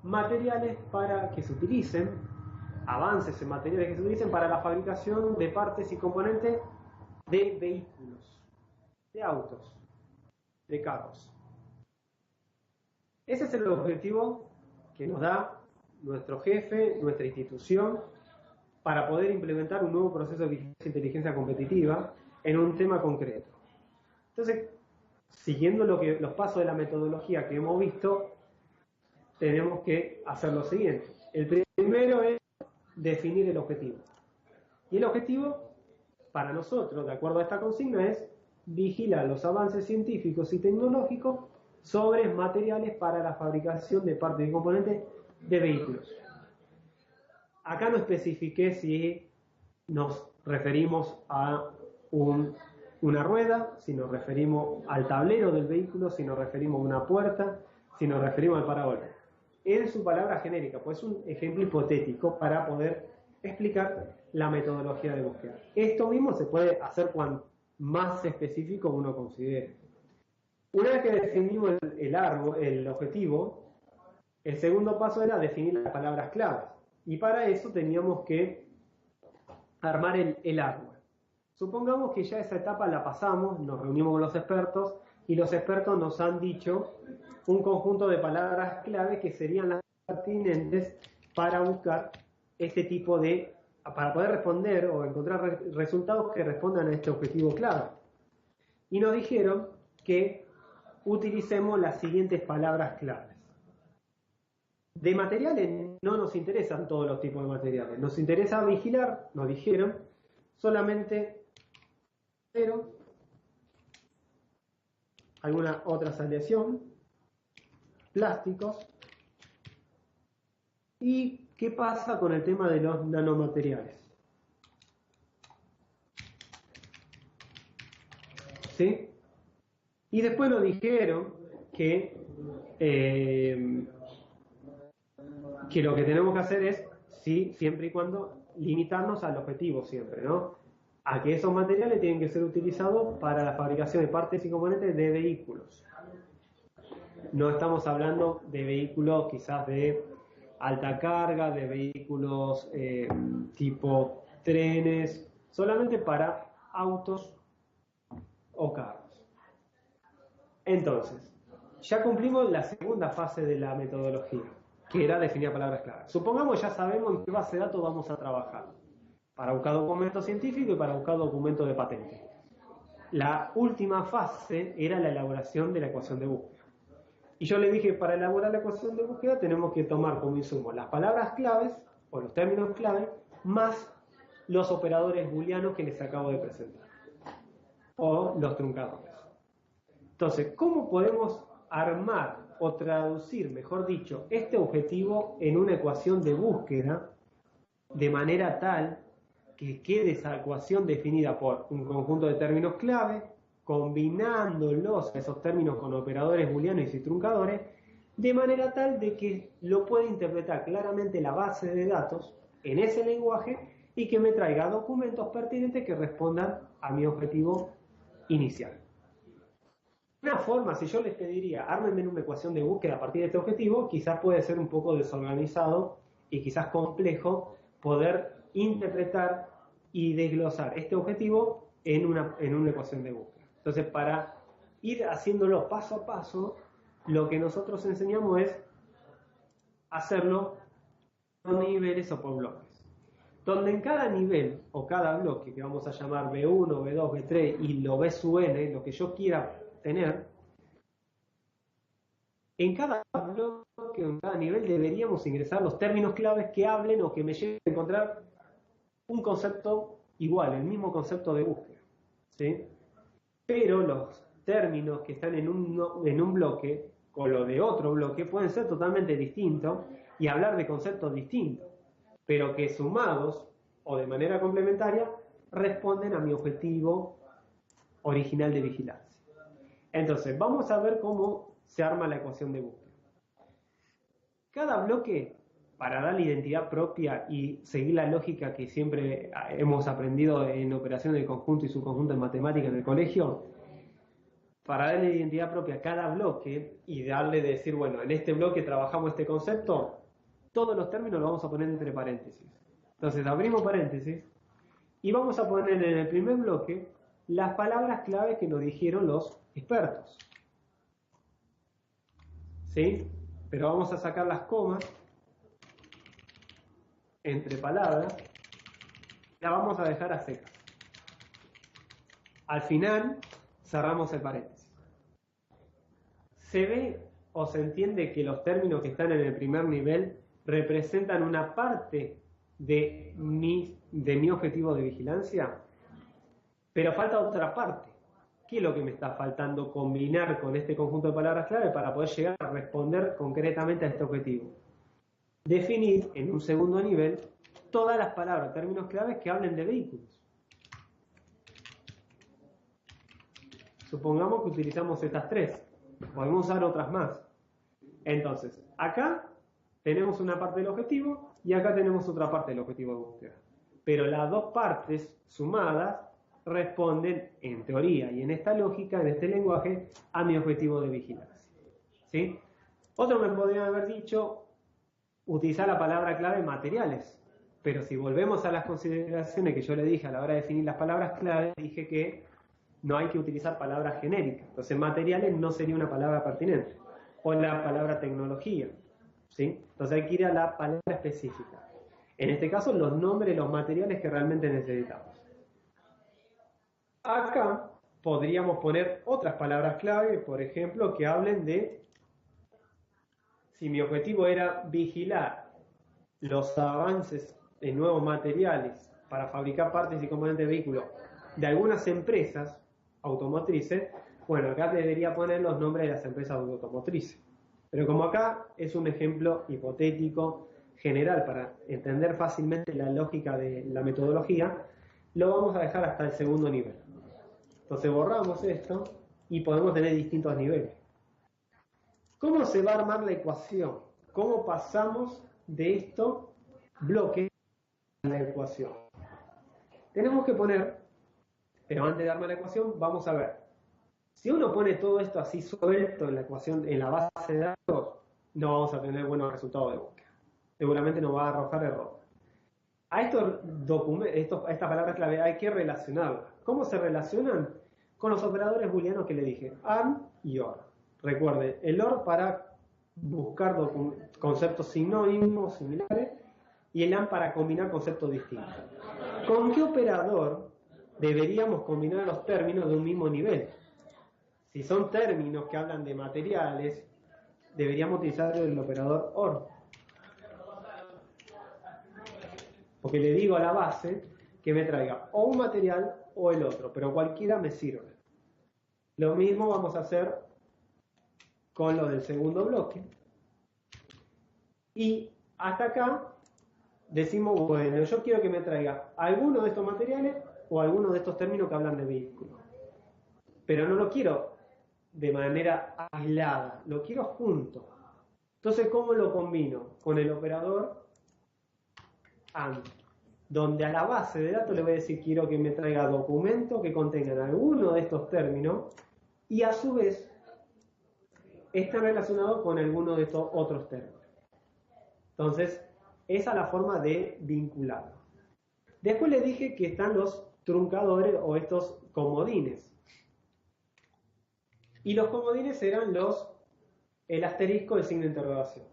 materiales para que se utilicen, avances en materiales que se utilicen para la fabricación de partes y componentes de vehículos, de autos, de carros. Ese es el objetivo que nos da nuestro jefe, nuestra institución, para poder implementar un nuevo proceso de vigilancia e inteligencia competitiva en un tema concreto. Entonces, siguiendo los pasos de la metodología que hemos visto, tenemos que hacer lo siguiente. El primero es definir el objetivo. Y el objetivo, para nosotros, de acuerdo a esta consigna, es vigilar los avances científicos y tecnológicos sobre materiales para la fabricación de partes y componentes de vehículos. Acá no especifiqué si nos referimos a una rueda, si nos referimos al tablero del vehículo, si nos referimos a una puerta, si nos referimos al paragolpe. En su palabra genérica, pues es un ejemplo hipotético para poder explicar la metodología de búsqueda. Esto mismo se puede hacer cuanto más específico uno considere. Una vez que definimos el objetivo, el segundo paso era definir las palabras claves. Y para eso teníamos que armar el árbol. Supongamos que ya esa etapa la pasamos, nos reunimos con los expertos y los expertos nos han dicho un conjunto de palabras clave que serían las pertinentes para buscar este tipo para poder responder o encontrar resultados que respondan a este objetivo clave. Y nos dijeron que utilicemos las siguientes palabras claves. De materiales no nos interesan todos los tipos de materiales. Nos interesa vigilar, nos dijeron, solamente pero alguna otra aleación, plásticos. ¿Y qué pasa con el tema de los nanomateriales? ¿Sí? Y después nos dijeron que lo que tenemos que hacer es, sí, siempre y cuando limitarnos al objetivo siempre, ¿no? A que esos materiales tienen que ser utilizados para la fabricación de partes y componentes de vehículos. No estamos hablando de vehículos quizás de alta carga, de vehículos tipo trenes, solamente para autos o carros. Entonces, ya cumplimos la segunda fase de la metodología, que era definir palabras clave. Supongamos ya sabemos en qué base de datos vamos a trabajar, para buscar documentos científicos y para buscar documentos de patente. La última fase era la elaboración de la ecuación de búsqueda. Y yo le dije, para elaborar la ecuación de búsqueda tenemos que tomar como insumo las palabras claves, o los términos clave, más los operadores booleanos que les acabo de presentar, o los truncadores. Entonces, ¿cómo podemos armar o traducir, mejor dicho, este objetivo en una ecuación de búsqueda de manera tal que quede esa ecuación definida por un conjunto de términos clave, combinándolos a esos términos con operadores booleanos y truncadores, de manera tal de que lo pueda interpretar claramente la base de datos en ese lenguaje y que me traiga documentos pertinentes que respondan a mi objetivo inicial? Una forma, si yo les pediría, ármenme una ecuación de búsqueda a partir de este objetivo, quizás puede ser un poco desorganizado y quizás complejo poder interpretar y desglosar este objetivo en una ecuación de búsqueda. Entonces, para ir haciéndolo paso a paso, lo que nosotros enseñamos es hacerlo por niveles o por bloques. Donde en cada nivel o cada bloque, que vamos a llamar B1, B2, B3 y lo B sub n, lo que yo quiera tener, en cada bloque o en cada nivel deberíamos ingresar los términos claves que hablen o que me lleven a encontrar un concepto igual, el mismo concepto de búsqueda, ¿sí? Pero los términos que están en un bloque o lo de otro bloque pueden ser totalmente distintos y hablar de conceptos distintos, pero que sumados o de manera complementaria responden a mi objetivo original de vigilancia. Entonces, vamos a ver cómo se arma la ecuación de búsqueda. Cada bloque, para dar la identidad propia y seguir la lógica que siempre hemos aprendido en operaciones de conjunto y subconjunto en matemática en el colegio, para darle identidad propia a cada bloque y darle de decir, bueno, en este bloque trabajamos este concepto, todos los términos los vamos a poner entre paréntesis. Entonces abrimos paréntesis y vamos a poner en el primer bloque las palabras clave que nos dijeron los expertos. ¿Sí? Pero vamos a sacar las comas entre palabras, la vamos a dejar a secas. Al final cerramos el paréntesis. Se ve o se entiende que los términos que están en el primer nivel representan una parte de mi objetivo de vigilancia, pero falta otra parte. ¿Qué es lo que me está faltando combinar con este conjunto de palabras clave para poder llegar a responder concretamente a este objetivo? Definir en un segundo nivel todas las palabras, términos claves que hablen de vehículos. Supongamos que utilizamos estas tres, podemos usar otras más. Entonces, acá tenemos una parte del objetivo y acá tenemos otra parte del objetivo de búsqueda. Pero las dos partes sumadas responden, en teoría y en esta lógica, en este lenguaje, a mi objetivo de vigilancia. ¿Sí? Otro me podría haber dicho utilizar la palabra clave materiales, pero si volvemos a las consideraciones que yo le dije a la hora de definir las palabras clave, dije que no hay que utilizar palabras genéricas. Entonces materiales no sería una palabra pertinente. O la palabra tecnología, ¿sí? Entonces hay que ir a la palabra específica. En este caso, los nombres de los materiales que realmente necesitamos. Acá podríamos poner otras palabras clave, por ejemplo, que hablen de si mi objetivo era vigilar los avances en nuevos materiales para fabricar partes y componentes de vehículos de algunas empresas automotrices, bueno, acá debería poner los nombres de las empresas automotrices. Pero como acá es un ejemplo hipotético general para entender fácilmente la lógica de la metodología, lo vamos a dejar hasta el segundo nivel. Entonces borramos esto y podemos tener distintos niveles. ¿Cómo se va a armar la ecuación? ¿Cómo pasamos de estos bloques a la ecuación? Tenemos que poner, pero antes de armar la ecuación, vamos a ver. Si uno pone todo esto así suelto en la ecuación, en la base de datos, no vamos a tener buenos resultados de búsqueda. Seguramente nos va a arrojar error. A estas palabras clave hay que relacionarlas. ¿Cómo se relacionan? Con los operadores booleanos que le dije, AND y OR. Recuerden, el OR para buscar conceptos sinónimos, similares, y el AND para combinar conceptos distintos. ¿Con qué operador deberíamos combinar los términos de un mismo nivel? Si son términos que hablan de materiales, deberíamos utilizar el operador OR. Porque le digo a la base que me traiga o un material o el otro, pero cualquiera me sirve. Lo mismo vamos a hacer con lo del segundo bloque. Y hasta acá decimos, bueno, yo quiero que me traiga alguno de estos materiales o alguno de estos términos que hablan de vehículos. Pero no lo quiero de manera aislada, lo quiero junto. Entonces, ¿cómo lo combino? Con el operador AND, donde a la base de datos le voy a decir quiero que me traiga documentos que contengan alguno de estos términos y a su vez están relacionados con alguno de estos otros términos. Entonces, esa es la forma de vincularlo. Después le dije que están los truncadores o estos comodines. Y los comodines serán el asterisco del signo de interrogación.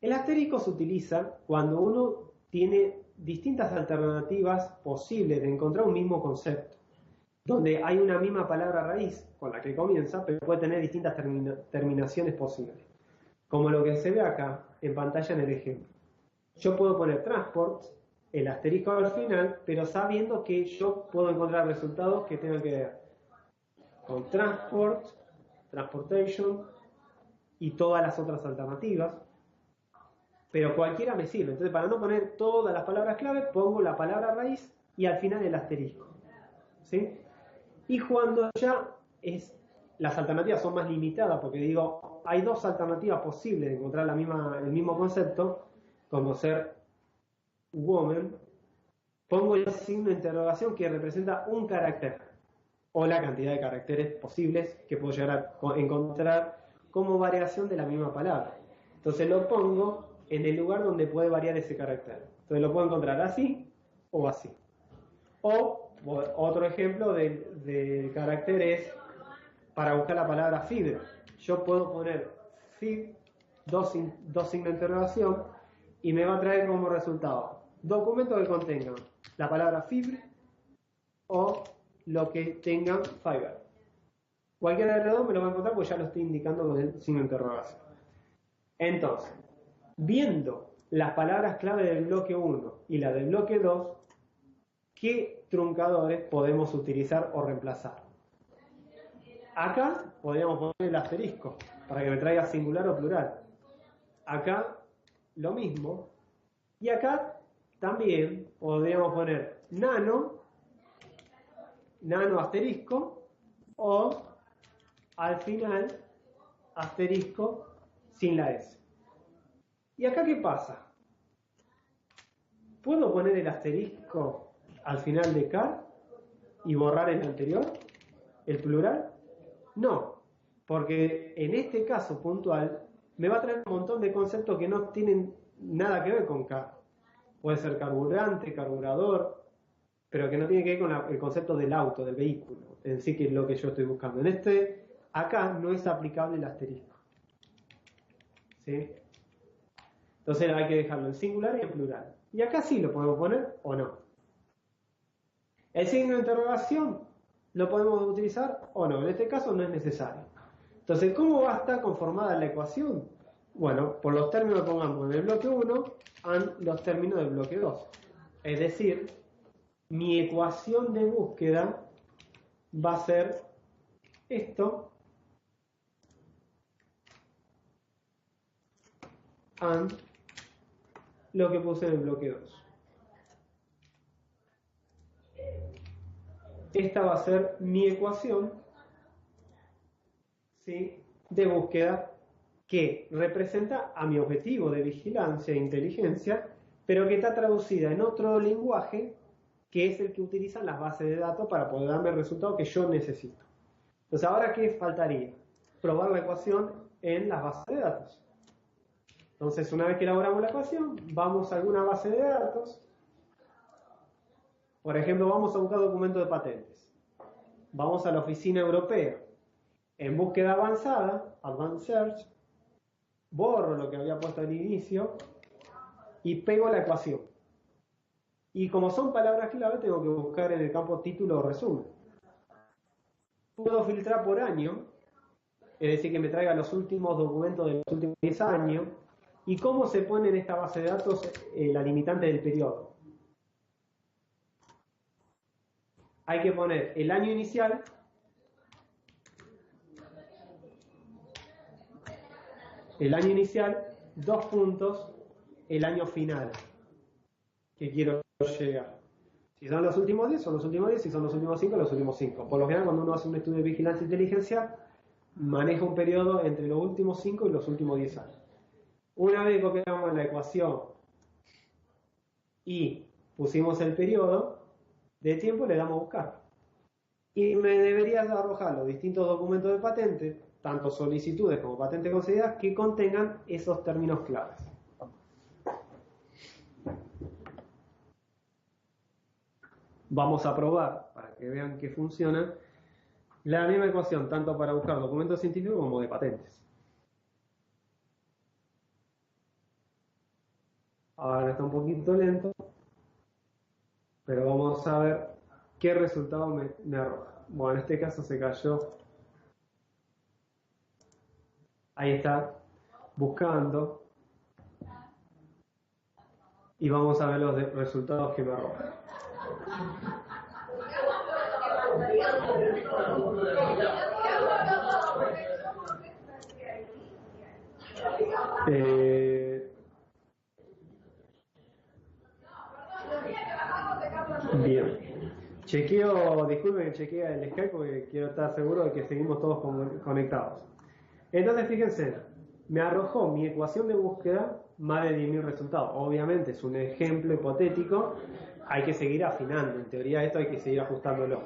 El asterisco se utiliza cuando uno tiene distintas alternativas posibles de encontrar un mismo concepto, donde hay una misma palabra raíz con la que comienza, pero puede tener distintas terminaciones posibles. Como lo que se ve acá en pantalla en el ejemplo. Yo puedo poner transport, el asterisco al final, pero sabiendo que yo puedo encontrar resultados que tengan que ver con transport, transportation y todas las otras alternativas. Pero cualquiera me sirve. Entonces, para no poner todas las palabras clave, pongo la palabra raíz y al final el asterisco. ¿Sí? Y cuando ya las alternativas son más limitadas, porque digo, hay dos alternativas posibles de encontrar el mismo concepto, como ser woman, pongo el signo de interrogación que representa un carácter, o la cantidad de caracteres posibles que puedo llegar a encontrar como variación de la misma palabra. Entonces lo pongo en el lugar donde puede variar ese carácter. Entonces lo puedo encontrar así o así. O otro ejemplo del carácter es para buscar la palabra fibra. Yo puedo poner fib, dos signos de interrogación, y me va a traer como resultado documentos que contengan la palabra fibre o lo que tengan fiber. Cualquiera de los dos me lo va a encontrar porque ya lo estoy indicando con el signo de interrogación. Entonces, viendo las palabras clave del bloque 1 y la del bloque 2, ¿qué truncadores podemos utilizar o reemplazar? Acá podríamos poner el asterisco para que me traiga singular o plural. Acá lo mismo. Y acá también podríamos poner nano asterisco o al final asterisco sin la S. ¿Y acá qué pasa? ¿Puedo poner el asterisco al final de car y borrar el anterior, el plural? No, porque en este caso puntual me va a traer un montón de conceptos que no tienen nada que ver con car. Puede ser carburante, carburador, pero que no tiene que ver con el concepto del auto, del vehículo, en sí, que es lo que yo estoy buscando. Acá no es aplicable el asterisco. ¿Sí? Entonces hay que dejarlo en singular y en plural. Y acá sí lo podemos poner o no. El signo de interrogación lo podemos utilizar o no. En este caso no es necesario. Entonces, ¿cómo va a estar conformada la ecuación? Bueno, por los términos que pongamos en el bloque 1, and los términos del bloque 2. Es decir, mi ecuación de búsqueda va a ser esto, and lo que puse en el bloque 2. Esta va a ser mi ecuación, ¿sí?, de búsqueda que representa a mi objetivo de vigilancia e inteligencia, pero que está traducida en otro lenguaje que es el que utilizan las bases de datos para poder darme el resultado que yo necesito. Entonces, ¿ahora qué faltaría? Probar la ecuación en las bases de datos. Entonces, una vez que elaboramos la ecuación, vamos a alguna base de datos. Por ejemplo, vamos a buscar documentos de patentes. Vamos a la oficina europea. En búsqueda avanzada, Advanced Search, borro lo que había puesto al inicio y pego la ecuación. Y como son palabras clave, tengo que buscar en el campo título o resumen. Puedo filtrar por año, es decir, que me traiga los últimos documentos de los últimos 10 años. ¿Y cómo se pone en esta base de datos la limitante del periodo? Hay que poner el año inicial, dos puntos, el año final que quiero llegar. Si son los últimos 10, son los últimos 10, si son los últimos 5, los últimos 5. Por lo general, cuando uno hace un estudio de vigilancia e inteligencia, maneja un periodo entre los últimos 5 y los últimos 10 años. Una vez que copiamos la ecuación y pusimos el periodo de tiempo, le damos a buscar. Y me debería arrojar los distintos documentos de patente, tanto solicitudes como patentes concedidas, que contengan esos términos claves. Vamos a probar, para que vean que funciona, la misma ecuación, tanto para buscar documentos científicos como de patentes. Ahora está un poquito lento, pero vamos a ver qué resultado me arroja. Bueno, en este caso se cayó. Ahí está, buscando. Y vamos a ver los resultados que me arroja. Bien. Disculpen que chequea el Skype porque quiero estar seguro de que seguimos todos conectados. Entonces, fíjense, me arrojó mi ecuación de búsqueda más de 10.000 resultados. Obviamente es un ejemplo hipotético, hay que seguir afinando. En teoría esto hay que seguir ajustándolo.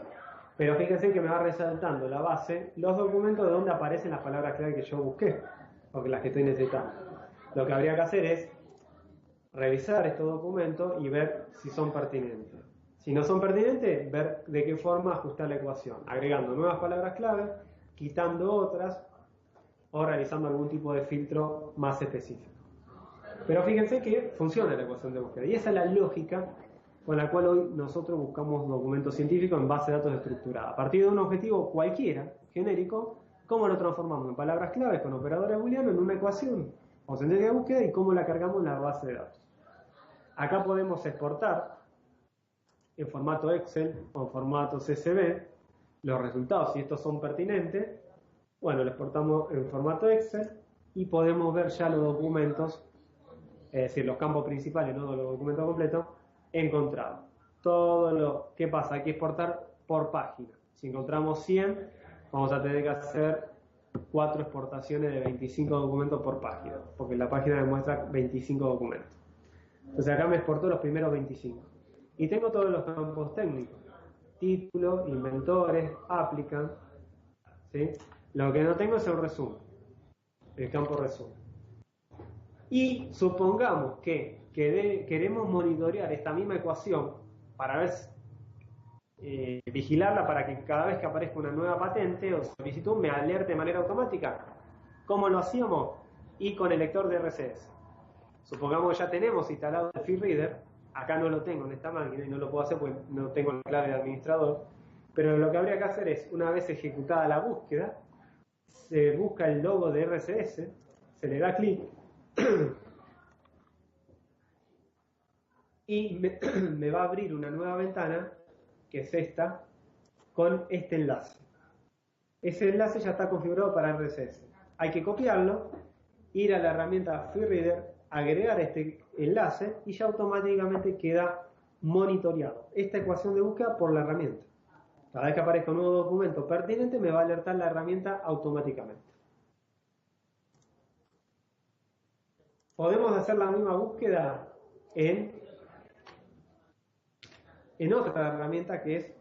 Pero fíjense que me va resaltando la base, los documentos de donde aparecen las palabras clave que yo busqué, o que las que estoy necesitando. Lo que habría que hacer es revisar estos documentos y ver si son pertinentes. Si no son pertinentes, ver de qué forma ajustar la ecuación, agregando nuevas palabras clave, quitando otras, o realizando algún tipo de filtro más específico. Pero fíjense que funciona la ecuación de búsqueda. Y esa es la lógica con la cual hoy nosotros buscamos documentos científicos en base de datos estructurada. A partir de un objetivo cualquiera, genérico, ¿cómo lo transformamos en palabras claves con operadores booleanos en una ecuación o sentencia de búsqueda y cómo la cargamos en la base de datos? Acá podemos exportar en formato Excel o en formato CSV los resultados. Si estos son pertinentes, bueno, lo exportamos en formato Excel y podemos ver ya los documentos, es decir, los campos principales, no los documentos completos, encontrados. Todo lo que pasa, hay que exportar por página. Si encontramos 100, vamos a tener que hacer 4 exportaciones de 25 documentos por página, porque la página me muestra 25 documentos. Entonces acá me exportó los primeros 25. Y tengo todos los campos técnicos: título, inventores, applicant, ¿sí? Lo que no tengo es el resumen, el campo resumen. Y supongamos que queremos monitorear esta misma ecuación para ver, vigilarla para que cada vez que aparezca una nueva patente o solicitud me alerte de manera automática. ¿Cómo lo hacíamos? Y con el lector de RCS. Supongamos que ya tenemos instalado el FeedReader. Acá no lo tengo en esta máquina y no lo puedo hacer porque no tengo la clave de administrador. Pero lo que habría que hacer es, una vez ejecutada la búsqueda, se busca el logo de RCS, se le da clic Y me va a abrir una nueva ventana, que es esta, con este enlace. Ese enlace ya está configurado para RSS. Hay que copiarlo, ir a la herramienta FreeReader, agregar este enlace y ya automáticamente queda monitoreado esta ecuación de búsqueda por la herramienta. Cada vez que aparezca un nuevo documento pertinente me va a alertar la herramienta automáticamente. Podemos hacer la misma búsqueda en otra herramienta que es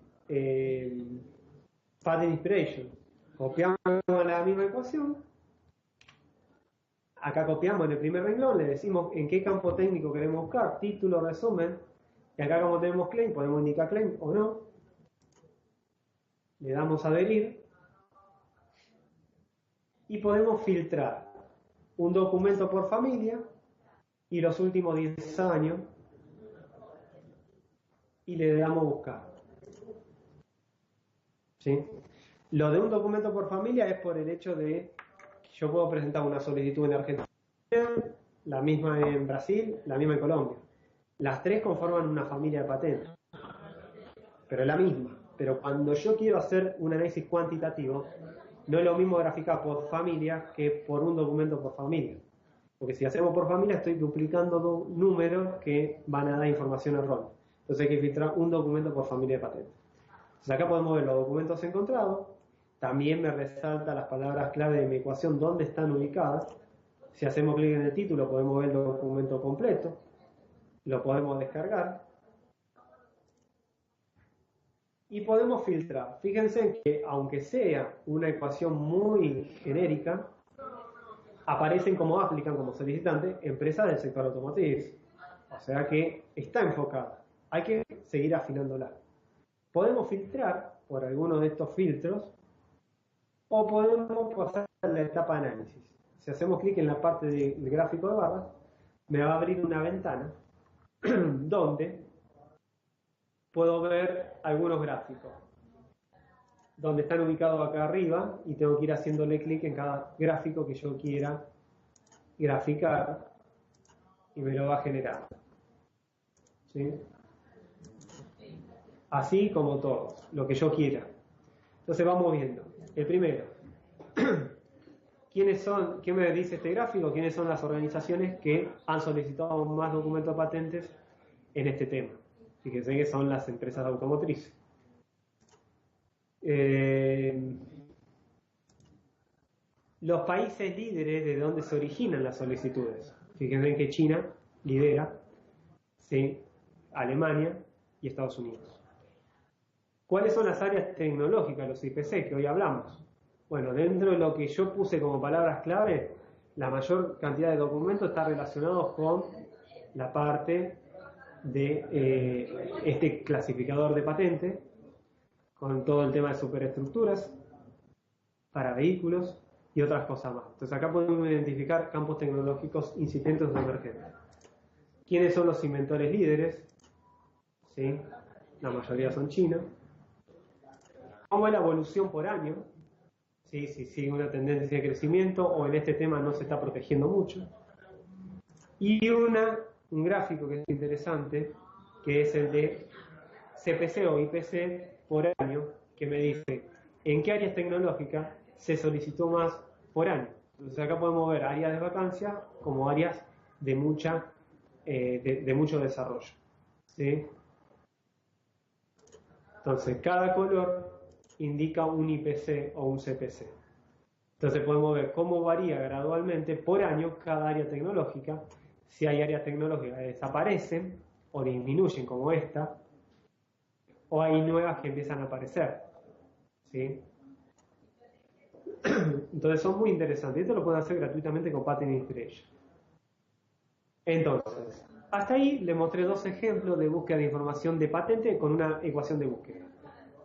Pattern Inspiration. Copiamos la misma ecuación. Acá copiamos en el primer renglón, le decimos en qué campo técnico queremos buscar, título, resumen. Y acá como tenemos claim, podemos indicar claim o no. Le damos a adherir. Y podemos filtrar un documento por familia y los últimos 10 años. Y le damos buscar. ¿Sí? Lo de un documento por familia es por el hecho de que yo puedo presentar una solicitud en Argentina, la misma en Brasil, la misma en Colombia. Las tres conforman una familia de patentes, pero es la misma. Pero cuando yo quiero hacer un análisis cuantitativo, no es lo mismo graficar por familia que por un documento por familia. Porque si hacemos por familia estoy duplicando números que van a dar información errónea. Entonces hay que filtrar un documento por familia de patentes. Entonces acá podemos ver los documentos encontrados. También me resalta las palabras clave de mi ecuación, dónde están ubicadas. Si hacemos clic en el título podemos ver el documento completo. Lo podemos descargar. Y podemos filtrar. Fíjense que aunque sea una ecuación muy genérica, aparecen como aplican como solicitante empresas del sector automotriz. O sea que está enfocada. Hay que seguir afinándola. Podemos filtrar por alguno de estos filtros o podemos pasar a la etapa de análisis. Si hacemos clic en la parte del gráfico de barras, me va a abrir una ventana donde puedo ver algunos gráficos, donde están ubicados acá arriba y tengo que ir haciéndole clic en cada gráfico que yo quiera graficar y me lo va a generar. ¿Sí? Así como todos, lo que yo quiera. Entonces vamos viendo. El primero, ¿qué me dice este gráfico? ¿Quiénes son las organizaciones que han solicitado más documentos patentes en este tema? Fíjense que son las empresas automotrices. Los países líderes de donde se originan las solicitudes. Fíjense que China lidera, ¿sí? Alemania y Estados Unidos. ¿Cuáles son las áreas tecnológicas, los IPC, que hoy hablamos? Bueno, dentro de lo que yo puse como palabras clave, la mayor cantidad de documentos está relacionados con la parte de este clasificador de patente, con todo el tema de superestructuras para vehículos y otras cosas más. Entonces acá podemos identificar campos tecnológicos incipientes o emergentes. ¿Quiénes son los inventores líderes? ¿Sí? La mayoría son chinos. ¿Cómo es la evolución por año? ¿Sí? Si sigue una tendencia de crecimiento o en este tema no se está protegiendo mucho. Y un gráfico que es interesante, que es el de CPC o IPC por año, que me dice en qué áreas tecnológicas se solicitó más por año. Entonces acá podemos ver áreas de vacancia como áreas de mucho desarrollo. ¿Sí? Entonces cada color indica un IPC o un CPC. Entonces podemos ver cómo varía gradualmente por año cada área tecnológica. Si hay áreas tecnológicas que desaparecen o disminuyen como esta, o hay nuevas que empiezan a aparecer. ¿Sí? Entonces son muy interesantes. Esto lo pueden hacer gratuitamente con Pattern Inspiration. Entonces, hasta ahí les mostré dos ejemplos de búsqueda de información de patente con una ecuación de búsqueda.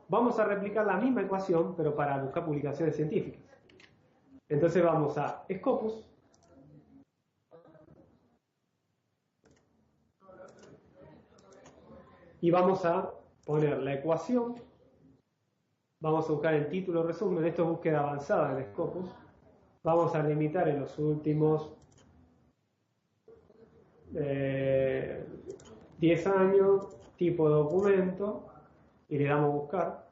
Vamos a replicar la misma ecuación, pero para buscar publicaciones científicas. Entonces vamos a Scopus. Y vamos a poner la ecuación. Vamos a buscar el título resumen. Esto es búsqueda avanzada en Scopus. Vamos a limitar en los últimos 10 años, tipo de documento, y le damos buscar.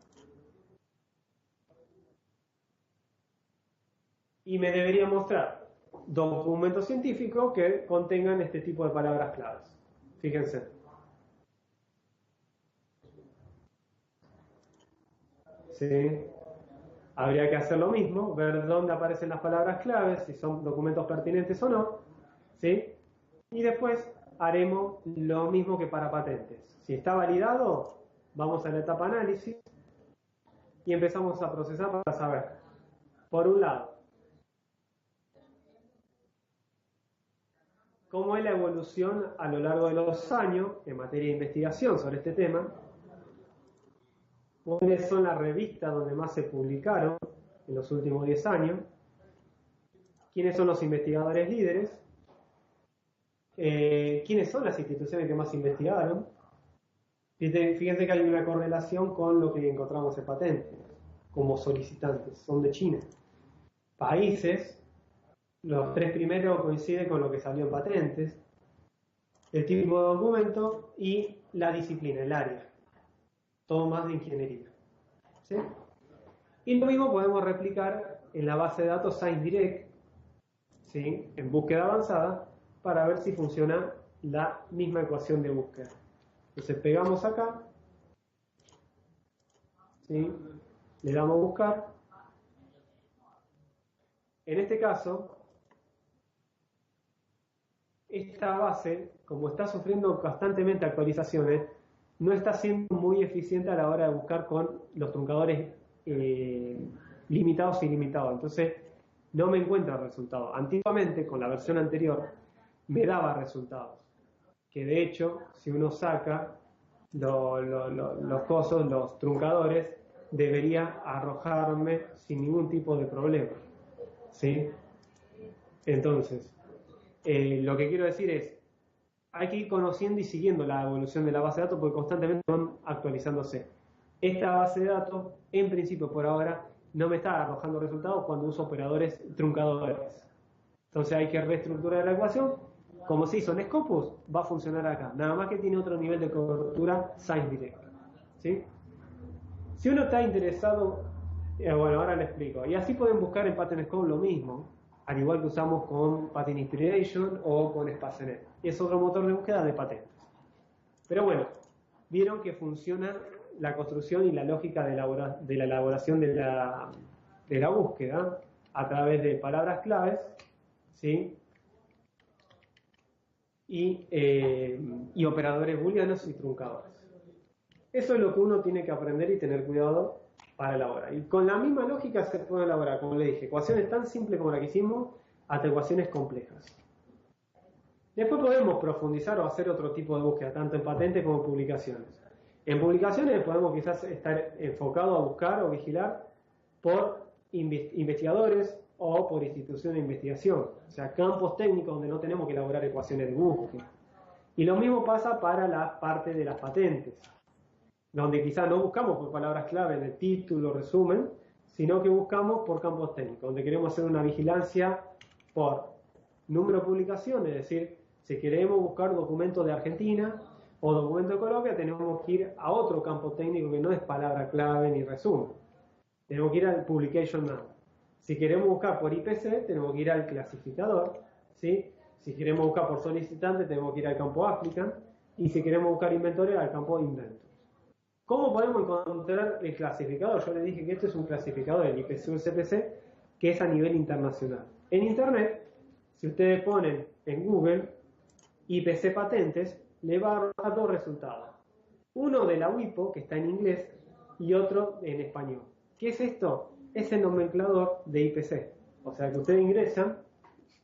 Y me debería mostrar documentos científicos que contengan este tipo de palabras claves. Fíjense. ¿Sí? Habría que hacer lo mismo, ver dónde aparecen las palabras claves, si son documentos pertinentes o no, ¿sí? Y después haremos lo mismo que para patentes. Si está validado, vamos a la etapa análisis y empezamos a procesar para saber, por un lado, cómo es la evolución a lo largo de los años en materia de investigación sobre este tema, cuáles son las revistas donde más se publicaron en los últimos 10 años, quiénes son los investigadores líderes, quiénes son las instituciones que más investigaron. Fíjense que hay una correlación con lo que encontramos en patentes, como solicitantes, son de China. Países, los 3 primeros coinciden con lo que salió en patentes, el tipo de documento y la disciplina, el área. Todo más de ingeniería. ¿Sí? Y lo mismo podemos replicar en la base de datos ScienceDirect, ¿sí? En búsqueda avanzada, para ver si funciona la misma ecuación de búsqueda. Entonces pegamos acá, ¿sí? Le damos a buscar. En este caso, esta base, como está sufriendo constantemente actualizaciones, no está siendo muy eficiente a la hora de buscar con los truncadores limitados e ilimitados. Entonces, no me encuentra resultados. Antiguamente, con la versión anterior, me daba resultados. Que de hecho, si uno saca los truncadores, debería arrojarme sin ningún tipo de problema. ¿Sí? Entonces, lo que quiero decir es, hay que ir conociendo y siguiendo la evolución de la base de datos porque constantemente van actualizándose. Esta base de datos, en principio por ahora, no me está arrojando resultados cuando uso operadores truncadores. Entonces hay que reestructurar la ecuación. Como se hizo en Scopus, va a funcionar acá. Nada más que tiene otro nivel de cobertura ScienceDirect. ¿Sí? Si uno está interesado, bueno, ahora le explico. Y así pueden buscar en PatentScope lo mismo, al igual que usamos con Patent Inspiration o con Spacenet. Es otro motor de búsqueda de patentes. Pero bueno, vieron que funciona la construcción y la lógica de la elaboración de la búsqueda a través de palabras claves, ¿sí? Y operadores booleanos y truncadores. Eso es lo que uno tiene que aprender y tener cuidado para elaborar. Y con la misma lógica se puede elaborar, como le dije, ecuaciones tan simples como la que hicimos, hasta ecuaciones complejas. Después podemos profundizar o hacer otro tipo de búsqueda, tanto en patentes como en publicaciones. En publicaciones podemos quizás estar enfocados a buscar o vigilar por investigadores o por instituciones de investigación, o sea, campos técnicos donde no tenemos que elaborar ecuaciones de búsqueda. Y lo mismo pasa para la parte de las patentes, donde quizás no buscamos por palabras clave en el título, resumen, sino que buscamos por campos técnicos, donde queremos hacer una vigilancia por número de publicaciones, es decir, si queremos buscar documentos de Argentina o documentos de Colombia, tenemos que ir a otro campo técnico que no es palabra clave ni resumen. Tenemos que ir al Publication Number. Si queremos buscar por IPC, tenemos que ir al clasificador, ¿sí? Si queremos buscar por solicitante, tenemos que ir al campo Applicant. Y si queremos buscar inventores, al campo Inventors. ¿Cómo podemos encontrar el clasificador? Yo les dije que este es un clasificador, el IPC o el CPC, que es a nivel internacional. En Internet, si ustedes ponen en Google IPC patentes, le va a dar 2 resultados. Uno de la WIPO, que está en inglés, y otro en español. ¿Qué es esto? Es el nomenclador de IPC. O sea que ustedes ingresan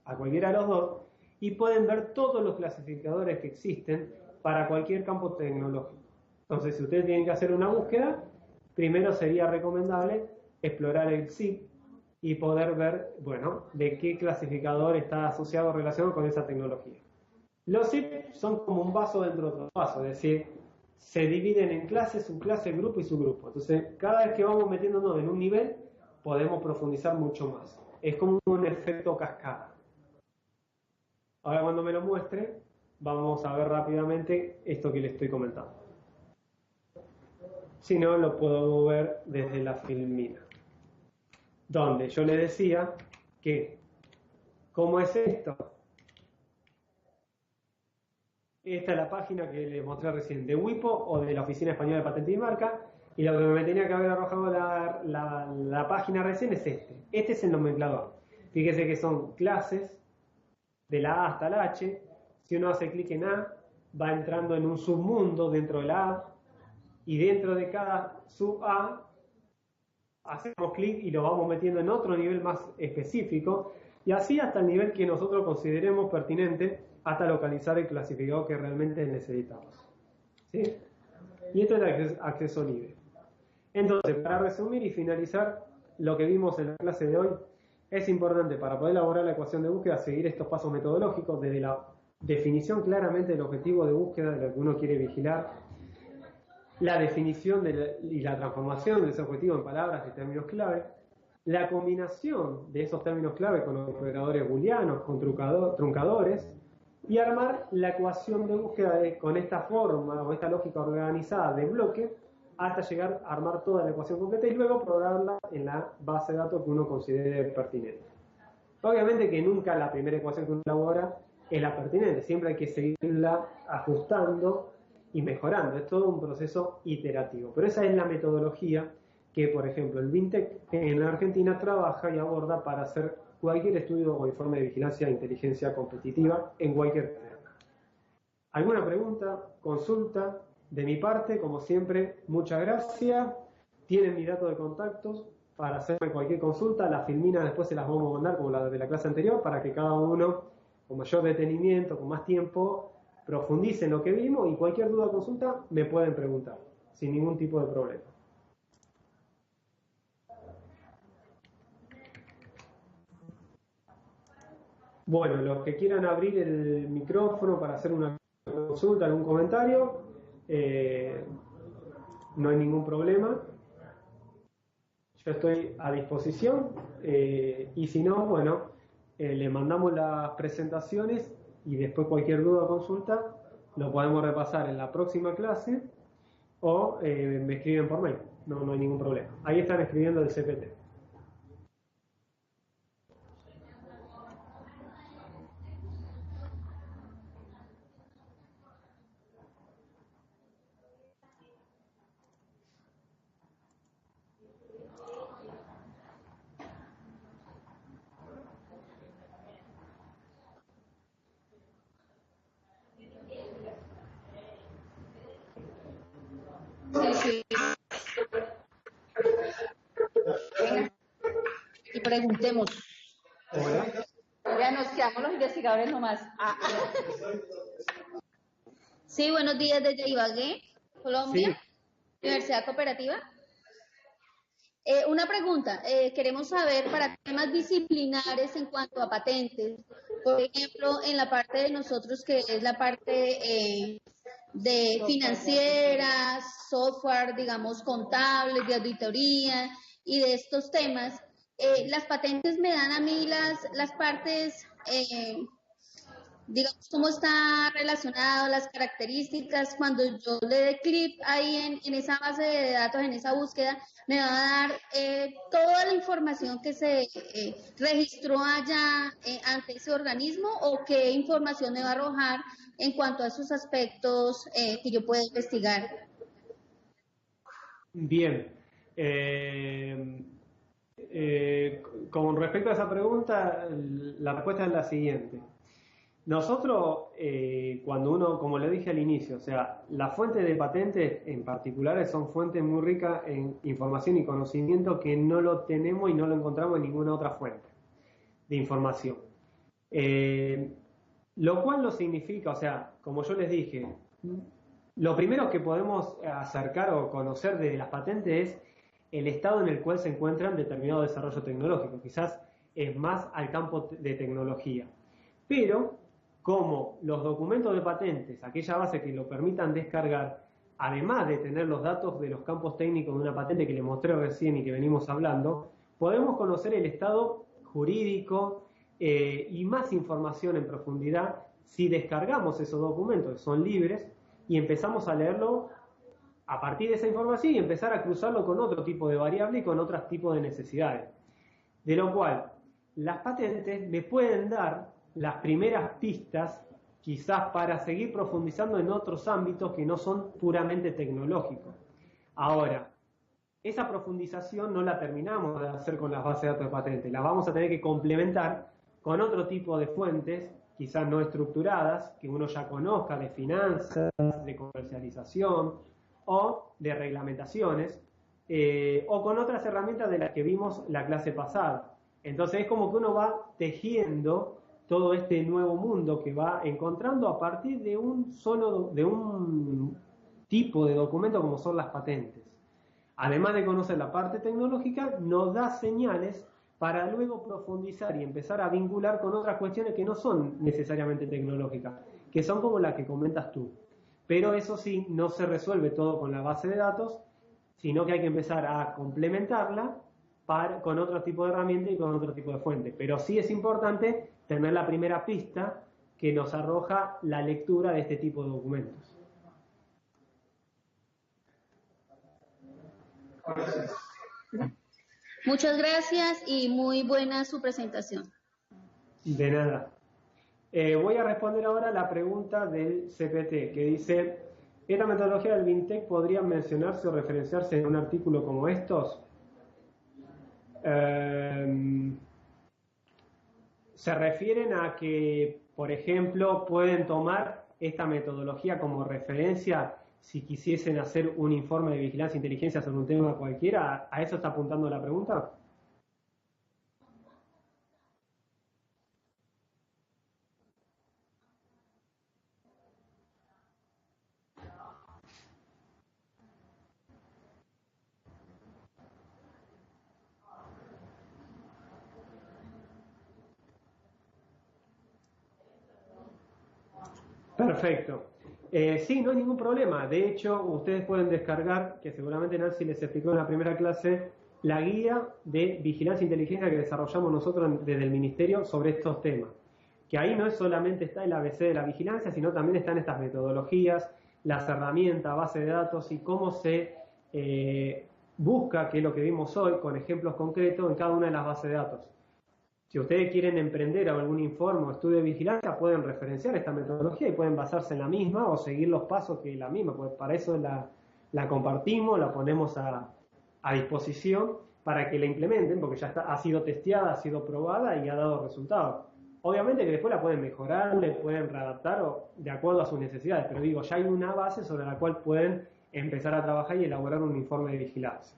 a cualquiera de los dos y pueden ver todos los clasificadores que existen para cualquier campo tecnológico. Entonces, si ustedes tienen que hacer una búsqueda, primero sería recomendable explorar el ZIP y poder ver, bueno, de qué clasificador está asociado o relacionado con esa tecnología. Los ZIP son como un vaso dentro de otro vaso, es decir, se dividen en clases, subclase, grupo y subgrupo. Entonces, cada vez que vamos metiéndonos en un nivel, podemos profundizar mucho más. Es como un efecto cascada. Ahora, cuando me lo muestre, vamos a ver rápidamente esto que le estoy comentando. Si no, lo puedo ver desde la filmina, donde yo le decía que, ¿cómo es esto? Esta es la página que les mostré recién, de WIPO o de la Oficina Española de Patente y Marca, y lo que me tenía que haber arrojado la página recién es este. Este es el nomenclador. Fíjese que son clases de la A hasta la H. Si uno hace clic en A, va entrando en un submundo dentro de la A, y dentro de cada sub A hacemos clic y lo vamos metiendo en otro nivel más específico, y así hasta el nivel que nosotros consideremos pertinente, hasta localizar el clasificado que realmente necesitamos. ¿Sí? Y esto es el acceso libre. Entonces, para resumir y finalizar lo que vimos en la clase de hoy, es importante para poder elaborar la ecuación de búsqueda seguir estos pasos metodológicos desde la definición claramente del objetivo de búsqueda de lo que uno quiere vigilar, la definición y la transformación de ese objetivo en palabras y términos clave, la combinación de esos términos clave con los operadores booleanos, con truncadores, y armar la ecuación de búsqueda con esta forma o esta lógica organizada de bloque hasta llegar a armar toda la ecuación completa y luego programarla en la base de datos que uno considere pertinente. Obviamente que nunca la primera ecuación que uno elabora es la pertinente, siempre hay que seguirla ajustando y mejorando, es todo un proceso iterativo, pero esa es la metodología que, por ejemplo, el BINTEC en la Argentina trabaja y aborda para hacer cualquier estudio o informe de vigilancia e inteligencia competitiva en cualquier tema. ¿Alguna pregunta? ¿Consulta? De mi parte, como siempre, muchas gracias. Tienen mi dato de contactos para hacerme cualquier consulta. Las filminas después se las vamos a mandar como la de la clase anterior para que cada uno, con mayor detenimiento, con más tiempo, profundice en lo que vimos y cualquier duda o consulta me pueden preguntar, sin ningún tipo de problema. Bueno, los que quieran abrir el micrófono para hacer una consulta, algún comentario, no hay ningún problema. Yo estoy a disposición y si no, bueno, le mandamos las presentaciones y después cualquier duda o consulta lo podemos repasar en la próxima clase o me escriben por mail, no hay ningún problema. Ahí están escribiendo el CPT. Sí. Y preguntemos. Hola. Ya nos quedamos los investigadores nomás. Sí, buenos días desde Ibagué, Colombia, sí. Universidad Cooperativa. Una pregunta, queremos saber para temas disciplinares en cuanto a patentes, por ejemplo, en la parte de nosotros que es la parte de financieras, software, digamos, contables, de auditoría y de estos temas, las patentes me dan a mí las partes, digamos, cómo está relacionado, las características. Cuando yo le dé clic ahí en esa base de datos, en esa búsqueda, me va a dar toda la información que se registró allá ante ese organismo, o qué información me va a arrojar en cuanto a esos aspectos que yo puedo investigar. Bien. Con respecto a esa pregunta, la respuesta es la siguiente. Nosotros, cuando uno, como le dije al inicio, o sea, las fuentes de patentes en particulares son fuentes muy ricas en información y conocimiento que no lo tenemos y no lo encontramos en ninguna otra fuente de información. Lo cual no significa, o sea, como yo les dije, lo primero que podemos acercar o conocer de las patentes es el estado en el cual se encuentran determinado desarrollo tecnológico. Quizás es más al campo de tecnología. Pero, como los documentos de patentes, aquella base que lo permitan descargar, además de tener los datos de los campos técnicos de una patente que les mostré recién y que venimos hablando, podemos conocer el estado jurídico y más información en profundidad si descargamos esos documentos, que son libres, y empezamos a leerlo a partir de esa información y empezar a cruzarlo con otro tipo de variable y con otros tipos de necesidades. De lo cual, las patentes me pueden dar las primeras pistas, quizás para seguir profundizando en otros ámbitos que no son puramente tecnológicos. Ahora, esa profundización no la terminamos de hacer con las bases de datos de patentes, la vamos a tener que complementar con otro tipo de fuentes, quizás no estructuradas, que uno ya conozca, de finanzas, de comercialización o de reglamentaciones, o con otras herramientas de las que vimos la clase pasada. Entonces es como que uno va tejiendo todo este nuevo mundo que va encontrando a partir de un tipo de documento como son las patentes. Además de conocer la parte tecnológica, nos da señales para luego profundizar y empezar a vincular con otras cuestiones que no son necesariamente tecnológicas, que son como las que comentas tú. Pero eso sí, no se resuelve todo con la base de datos, sino que hay que empezar a complementarla con otro tipo de herramienta y con otro tipo de fuente. Pero sí es importante tener la primera pista que nos arroja la lectura de este tipo de documentos. Muchas gracias y muy buena su presentación. De nada. Voy a responder ahora la pregunta del CPT, que dice, ¿esta metodología del BINTEC podría mencionarse o referenciarse en un artículo como estos? Se refieren a que, por ejemplo, pueden tomar esta metodología como referencia si quisiesen hacer un informe de vigilancia e inteligencia sobre un tema cualquiera. ¿A eso está apuntando la pregunta? Perfecto. Sí, no hay ningún problema. De hecho, ustedes pueden descargar, que seguramente Nancy les explicó en la primera clase, la guía de vigilancia e inteligencia que desarrollamos nosotros desde el Ministerio sobre estos temas. Que ahí no es solamente está el ABC de la vigilancia, sino también están estas metodologías, las herramientas, base de datos y cómo se busca, que es lo que vimos hoy, con ejemplos concretos en cada una de las bases de datos. Si ustedes quieren emprender algún informe o estudio de vigilancia, pueden referenciar esta metodología y pueden basarse en la misma o seguir los pasos que la misma, pues para eso la compartimos, la ponemos a disposición para que la implementen, porque ya ha sido testeada, ha sido probada y ha dado resultados. Obviamente que después la pueden mejorar, le pueden readaptar de acuerdo a sus necesidades, pero digo, ya hay una base sobre la cual pueden empezar a trabajar y elaborar un informe de vigilancia.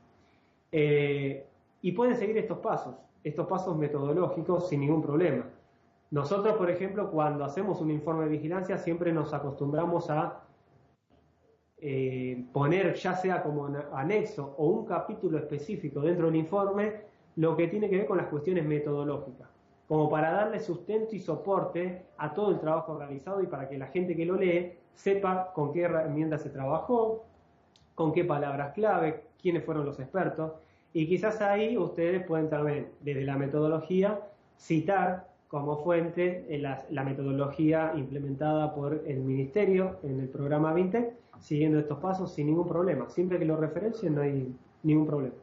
Y pueden seguir estos pasos metodológicos sin ningún problema. Nosotros, por ejemplo, cuando hacemos un informe de vigilancia, siempre nos acostumbramos a poner, ya sea como anexo o un capítulo específico dentro del informe, lo que tiene que ver con las cuestiones metodológicas, como para darle sustento y soporte a todo el trabajo realizado y para que la gente que lo lee sepa con qué herramientas se trabajó, con qué palabras clave, quiénes fueron los expertos. Y quizás ahí ustedes pueden también, desde la metodología, citar como fuente la metodología implementada por el Ministerio en el programa BINTEC, siguiendo estos pasos sin ningún problema. Siempre que lo referencien no hay ningún problema.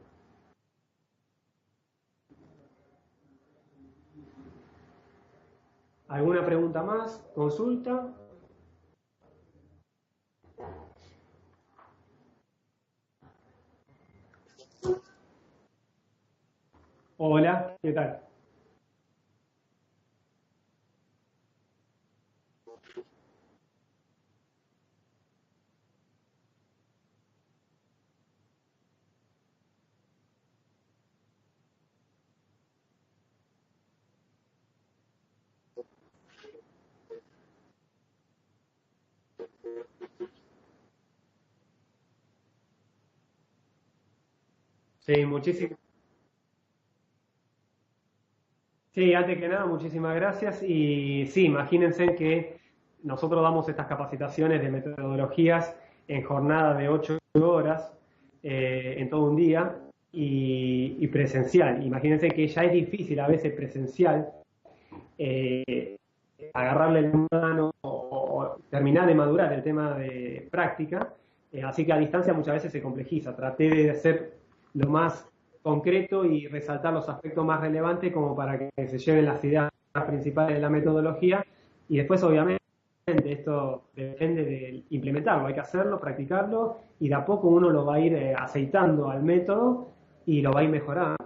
¿Alguna pregunta más? ¿Consulta? Hola, ¿qué tal? Sí, muchísimas. Sí, antes que nada, muchísimas gracias. Y sí, imagínense que nosotros damos estas capacitaciones de metodologías en jornada de 8 horas en todo un día y presencial. Imagínense que ya es difícil a veces presencial agarrarle la mano o terminar de madurar el tema de práctica. Así que a distancia muchas veces se complejiza. Traté de hacer lo más concreto y resaltar los aspectos más relevantes como para que se lleven las ideas principales de la metodología, y después obviamente esto depende de implementarlo, hay que hacerlo, practicarlo, y de a poco uno lo va a ir aceitando al método y lo va a ir mejorando.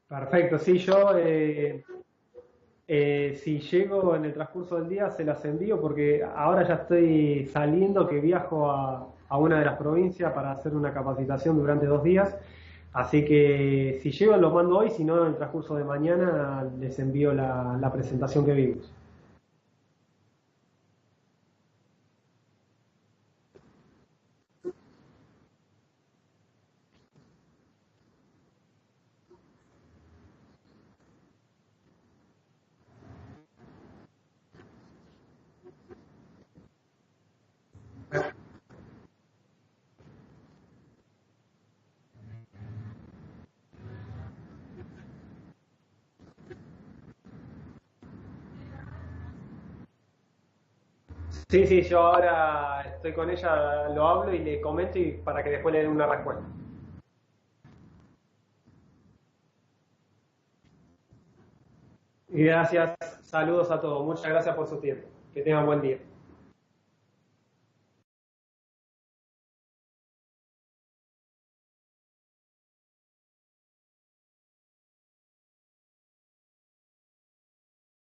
Perfecto, sí, yo si llego en el transcurso del día se las envío porque ahora ya estoy saliendo, que viajo a una de las provincias para hacer una capacitación durante 2 días. Así que si llego lo mando hoy, si no en el transcurso de mañana les envío la presentación que vimos. Sí, sí, yo ahora estoy con ella, lo hablo y le comento y para que después le den una respuesta. Y gracias, saludos a todos, muchas gracias por su tiempo. Que tengan buen día.